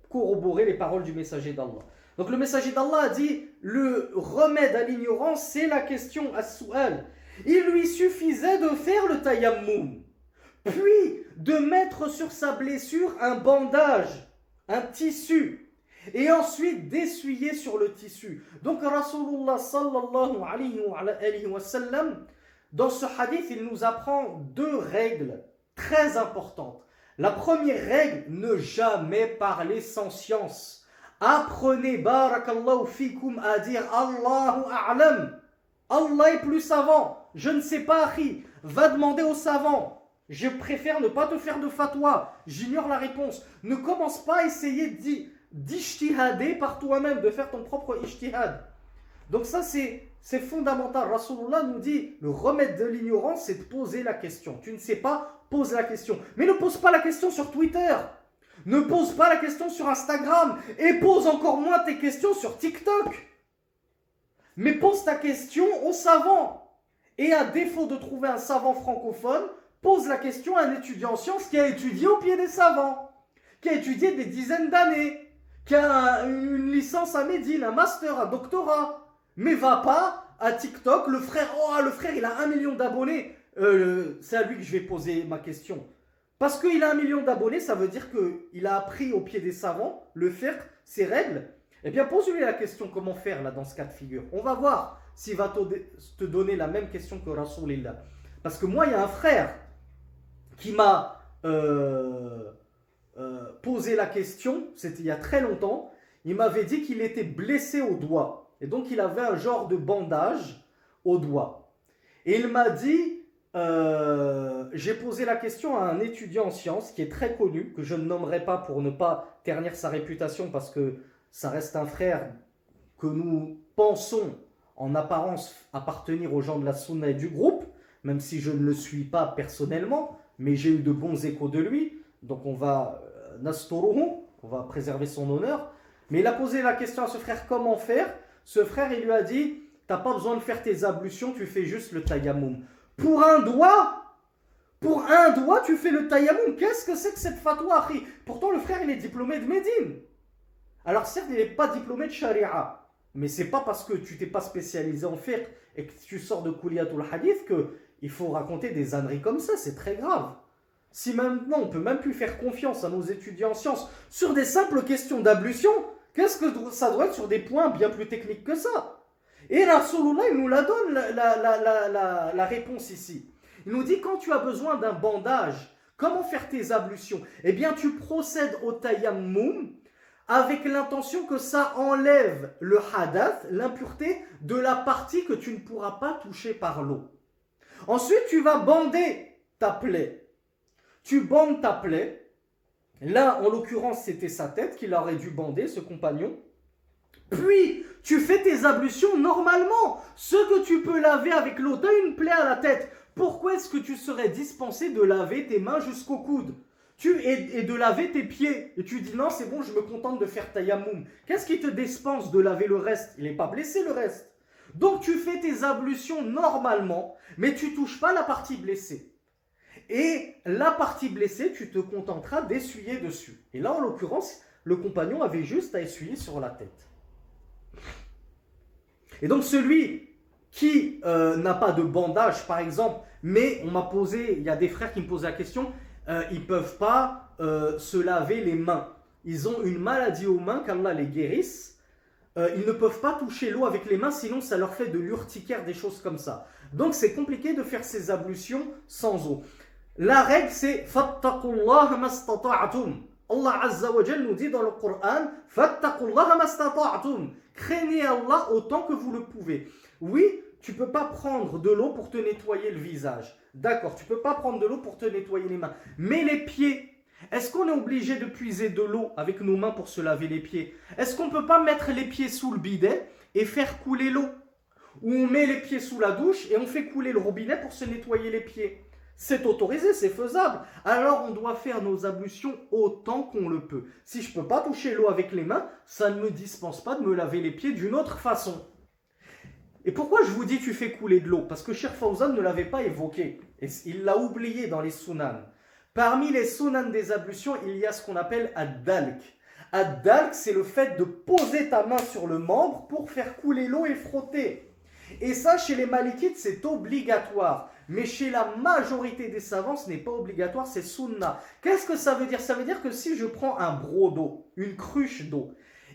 corroborer les paroles du messager d'Allah. Donc le messager d'Allah a dit le remède à l'ignorance, c'est la question, as-su'al. Il lui suffisait de faire le tayammum, puis de mettre sur sa blessure un bandage, un tissu, et ensuite d'essuyer sur le tissu. Donc Rasulullah sallallahu alayhi wa sallam, dans ce hadith, il nous apprend deux règles très importantes. La première règle, ne jamais parler sans science. Apprenez, barakallahu fikum, à dire Allahu a'lam. Allah est plus savant. Je ne sais pas, akhi. Va demander aux savants. Je préfère ne pas te faire de fatwa. J'ignore la réponse. Ne commence pas à essayer d'ijtihader par toi-même, de faire ton propre ijtihad. Donc ça, c'est fondamental. Rasulullah nous dit, le remède de l'ignorance, c'est de poser la question. Tu ne sais pas, pose la question. Mais ne pose pas la question sur Twitter. Ne pose pas la question sur Instagram. Et pose encore moins tes questions sur TikTok. Mais pose ta question aux savants. Et à défaut de trouver un savant francophone, pose la question à un étudiant en sciences qui a étudié au pied des savants, qui a étudié des dizaines d'années, qui a une licence à Médine, un master, un doctorat. Mais va pas à TikTok, le frère il a 1 million d'abonnés, c'est à lui que je vais poser ma question. Parce qu'il a 1 million d'abonnés, ça veut dire qu'il a appris au pied des savants le faire, ses règles. Eh bien, pose-lui la question comment faire là dans ce cas de figure. On va voir s'il va te donner la même question que Rasulillah. Parce que moi, il y a un frère qui m'a posé la question, c'était il y a très longtemps. Il m'avait dit qu'il était blessé au doigt. Et donc, il avait un genre de bandage au doigt. Et il m'a dit, j'ai posé la question à un étudiant en sciences qui est très connu, que je ne nommerai pas pour ne pas ternir sa réputation parce que ça reste un frère que nous pensons en apparence appartenir aux gens de la Sunna et du groupe, même si je ne le suis pas personnellement, mais j'ai eu de bons échos de lui, donc on va on va préserver son honneur. Mais il a posé la question à ce frère, comment faire? Ce frère, il lui a dit, t'as pas besoin de faire tes ablutions, tu fais juste le tayammum. Pour un doigt, tu fais le tayammum. Qu'est-ce que c'est que cette fatwa, akhi? Pourtant, le frère, il est diplômé de Médine. Alors certes, il n'est pas diplômé de Sharia, mais c'est pas parce que tu t'es pas spécialisé en fiqh et que tu sors de Kuliyatul Hadith qu'il faut raconter des âneries comme ça, c'est très grave. Si maintenant on peut même plus faire confiance à nos étudiants en sciences sur des simples questions d'ablution, qu'est-ce que ça doit être sur des points bien plus techniques que ça? Et Rasulullah, il nous la donne la réponse ici. Il nous dit quand tu as besoin d'un bandage, comment faire tes ablutions? Eh bien tu procèdes au tayammum avec l'intention que ça enlève le hadath, l'impureté de la partie que tu ne pourras pas toucher par l'eau. Ensuite, tu vas bander ta plaie. Tu bandes ta plaie. Là, en l'occurrence, c'était sa tête qu'il aurait dû bander, ce compagnon. Puis, tu fais tes ablutions normalement. Ce que tu peux laver avec l'eau. Tu as une plaie à la tête. Pourquoi est-ce que tu serais dispensé de laver tes mains jusqu'au coude et de laver tes pieds? Et tu dis non, c'est bon, je me contente de faire tayammum. Qu'est-ce qui te dispense de laver le reste? Il n'est pas blessé le reste. Donc tu fais tes ablutions normalement, mais tu ne touches pas la partie blessée. Et la partie blessée, tu te contenteras d'essuyer dessus. Et là, en l'occurrence, le compagnon avait juste à essuyer sur la tête. Et donc celui qui n'a pas de bandage, par exemple, mais il y a des frères qui me posent la question, ils ne peuvent pas se laver les mains. Ils ont une maladie aux mains, qu'Allah les guérisse. Ils ne peuvent pas toucher l'eau avec les mains, sinon ça leur fait de l'urticaire, des choses comme ça. Donc c'est compliqué de faire ces ablutions sans eau. La règle c'est fattaqullaha mastata'tum. Allah Azza wa Jal nous dit dans le Coran, fattaqullaha mastata'tum. Craignez Allah autant que vous le pouvez. Oui, tu ne peux pas prendre de l'eau pour te nettoyer le visage. D'accord, tu ne peux pas prendre de l'eau pour te nettoyer les mains. Mais les pieds, est-ce qu'on est obligé de puiser de l'eau avec nos mains pour se laver les pieds? Est-ce qu'on ne peut pas mettre les pieds sous le bidet et faire couler l'eau? Ou on met les pieds sous la douche et on fait couler le robinet pour se nettoyer les pieds? C'est autorisé, c'est faisable. Alors on doit faire nos ablutions autant qu'on le peut. Si je ne peux pas toucher l'eau avec les mains, ça ne me dispense pas de me laver les pieds d'une autre façon. Et pourquoi je vous dis tu fais couler de l'eau? Parce que Cheikh Fawzan ne l'avait pas évoqué. Et il l'a oublié dans les sunan. Parmi les sunan des ablutions, il y a ce qu'on appelle ad-dalk. Ad-dalk, c'est le fait de poser ta main sur le membre pour faire couler l'eau et frotter. Et ça, chez les malikites, c'est obligatoire. Mais chez la majorité des savants, ce n'est pas obligatoire, c'est sunna. Qu'est-ce que ça veut dire? Ça veut dire que si je prends un broc d'eau, une cruche d'eau,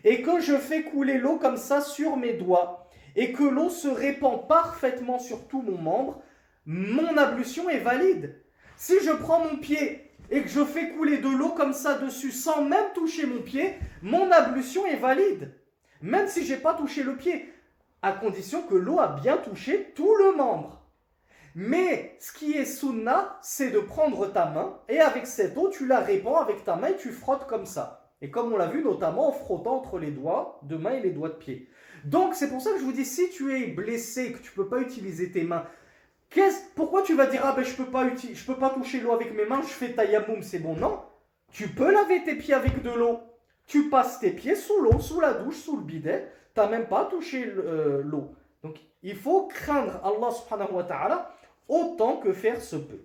et que je fais couler l'eau comme ça sur mes doigts, et que l'eau se répand parfaitement sur tout mon membre, mon ablution est valide. Si je prends mon pied et que je fais couler de l'eau comme ça dessus sans même toucher mon pied, mon ablution est valide. Même si je n'ai pas touché le pied, à condition que l'eau a bien touché tout le membre. Mais ce qui est sunna, c'est de prendre ta main et avec cette eau, tu la répands avec ta main et tu frottes comme ça. Et comme on l'a vu notamment en frottant entre les doigts de main et les doigts de pied. Donc c'est pour ça que je vous dis, si tu es blessé, que tu ne peux pas utiliser tes mains, pourquoi tu vas dire, ah ben je peux pas toucher l'eau avec mes mains, je fais tayammum, c'est bon? Non, tu peux laver tes pieds avec de l'eau. Tu passes tes pieds sous l'eau, sous la douche, sous le bidet, tu n'as même pas touché l'eau. Donc il faut craindre Allah subhanahu wa ta'ala autant que faire se peut.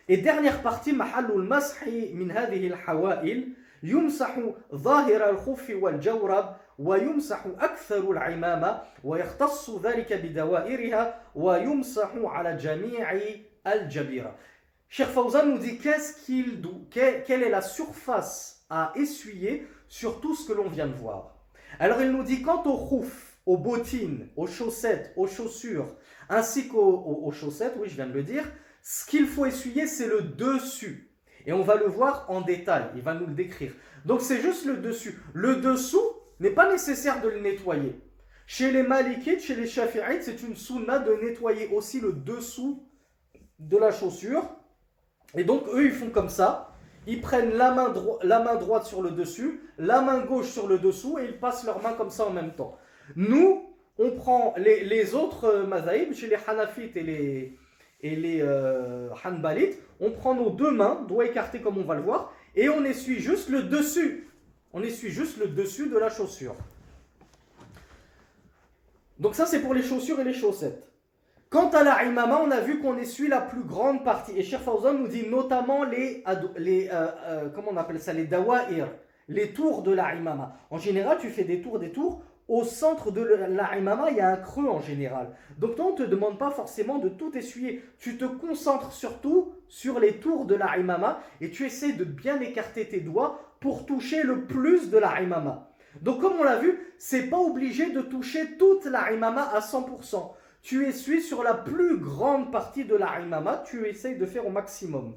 Et dernière partie, mahallul mashi min hadhihi al-hawa'il, yumsahu ظاهر الخف والجورب ويمسح أكثر العمامة ويختص ذلك بدوائرها ويمسح على جميع الجبيرة. Cheikh Fawzan nous dit quelle est la surface à essuyer sur tout ce que l'on vient de voir. Alors il nous dit quant au khouf, aux bottines, aux chaussettes, aux chaussures, ainsi qu'aux chaussettes, oui je viens de le dire, ce qu'il faut essuyer c'est le dessus. Et on va le voir en détail, il va nous le décrire. Donc c'est juste le dessus. Le dessous n'est pas nécessaire de le nettoyer. Chez les Malikites, chez les Shafi'ites, c'est une sunna de nettoyer aussi le dessous de la chaussure. Et donc eux ils font comme ça. Ils prennent la main droite sur le dessus, la main gauche sur le dessous et ils passent leurs mains comme ça en même temps. Nous, on prend les autres mazahib, chez les Hanafites et les Hanbalites, on prend nos deux mains, doigts écartés comme on va le voir, et on essuie juste le dessus. On essuie juste le dessus de la chaussure. Donc ça c'est pour les chaussures et les chaussettes. Quant à la imama, on a vu qu'on essuie la plus grande partie. Et Cheikh Fawzan nous dit notamment comment on appelle ça, les dawa'ir, les tours de la imama. En général, tu fais des tours. Au centre de la imama, il y a un creux en général. Donc toi, on ne te demande pas forcément de tout essuyer. Tu te concentres surtout sur les tours de la imama et tu essaies de bien écarter tes doigts pour toucher le plus de la imama. Donc comme on l'a vu, c'est pas obligé de toucher toute la imama à 100%. Tu essuies sur la plus grande partie de la imama, tu essayes de faire au maximum.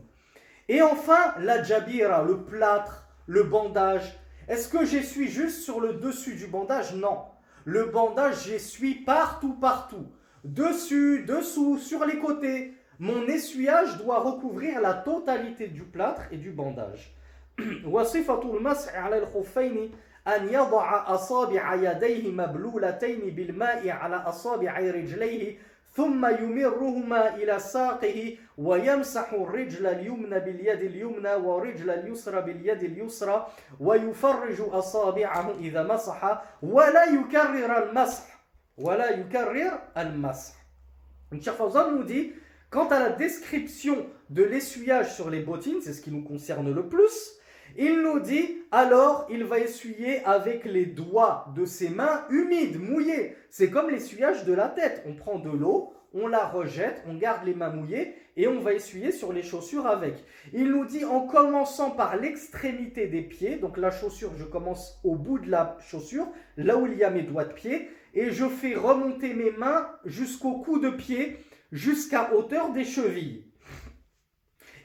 Et enfin, la jabira, le plâtre, le bandage. Est-ce que j'essuie juste sur le dessus du bandage? Non. Le bandage, j'essuie partout. Dessus, dessous, sur les côtés. Mon essuyage doit recouvrir la totalité du plâtre et du bandage. وصفة المسح على الخفين أن يضع أصابع يديه مبلولتين بالماء على أصابع رجليه ثم يمرهما إلى ساقه ويمسح الرجل اليمنى باليد اليمنى والرجل اليسرى باليد اليسرى ويفرج أصابعه إذا مسح ولا يكرر المسح. Cheikh Fawzan nous dit, quant à la description de l'essuyage sur les bottines, c'est ce qui nous concerne le plus, il nous dit, alors il va essuyer avec les doigts de ses mains humides, mouillées. C'est comme l'essuyage de la tête. On prend de l'eau, on la rejette, on garde les mains mouillées et on va essuyer sur les chaussures avec. Il nous dit en commençant par l'extrémité des pieds, donc la chaussure, je commence au bout de la chaussure, là où il y a mes doigts de pied, et je fais remonter mes mains jusqu'au cou de pied, jusqu'à hauteur des chevilles.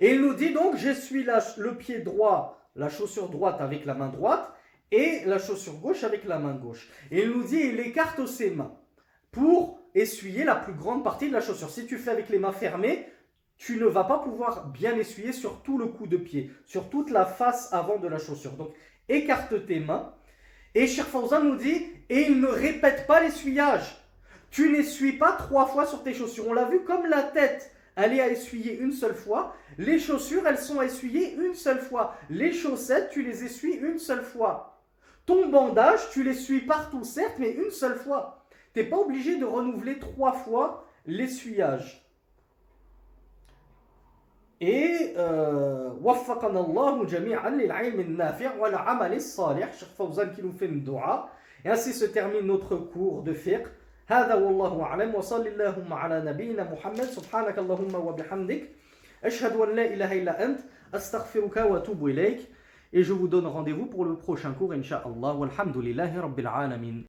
Et il nous dit donc, j'essuie le pied droit, la chaussure droite avec la main droite et la chaussure gauche avec la main gauche. Et il nous dit, il écarte ses mains pour essuyer la plus grande partie de la chaussure. Si tu fais avec les mains fermées, tu ne vas pas pouvoir bien essuyer sur tout le cou de pied, sur toute la face avant de la chaussure. Donc, écarte tes mains. Et Cheikh Fawzan nous dit, et il ne répète pas l'essuyage. Tu n'essuies pas 3 fois sur tes chaussures. On l'a vu comme la tête, elle est à essuyer une seule fois. Les chaussures, elles sont à essuyer une seule fois. Les chaussettes, tu les essuies une seule fois. Ton bandage, tu l'essuies partout, certes, mais une seule fois. Tu n'es pas obligé de renouveler 3 fois l'essuyage. Et وفقنا الله جميعا للعلم النافع والعمل الصالح. Cheikh Fawzan qui nous fait une dua. Et ainsi se termine notre cours de fiqh. هذا والله أعلم وصلى اللهم على نبينا محمد سبحانك اللهم وبحمدك أشهد أن لا إله إلا أنت أستغفرك وأتوب إليك. Et je vous donne rendez-vous pour le prochain cours, Inch'Allah. Walhamdulillahi Rabbil Alamin.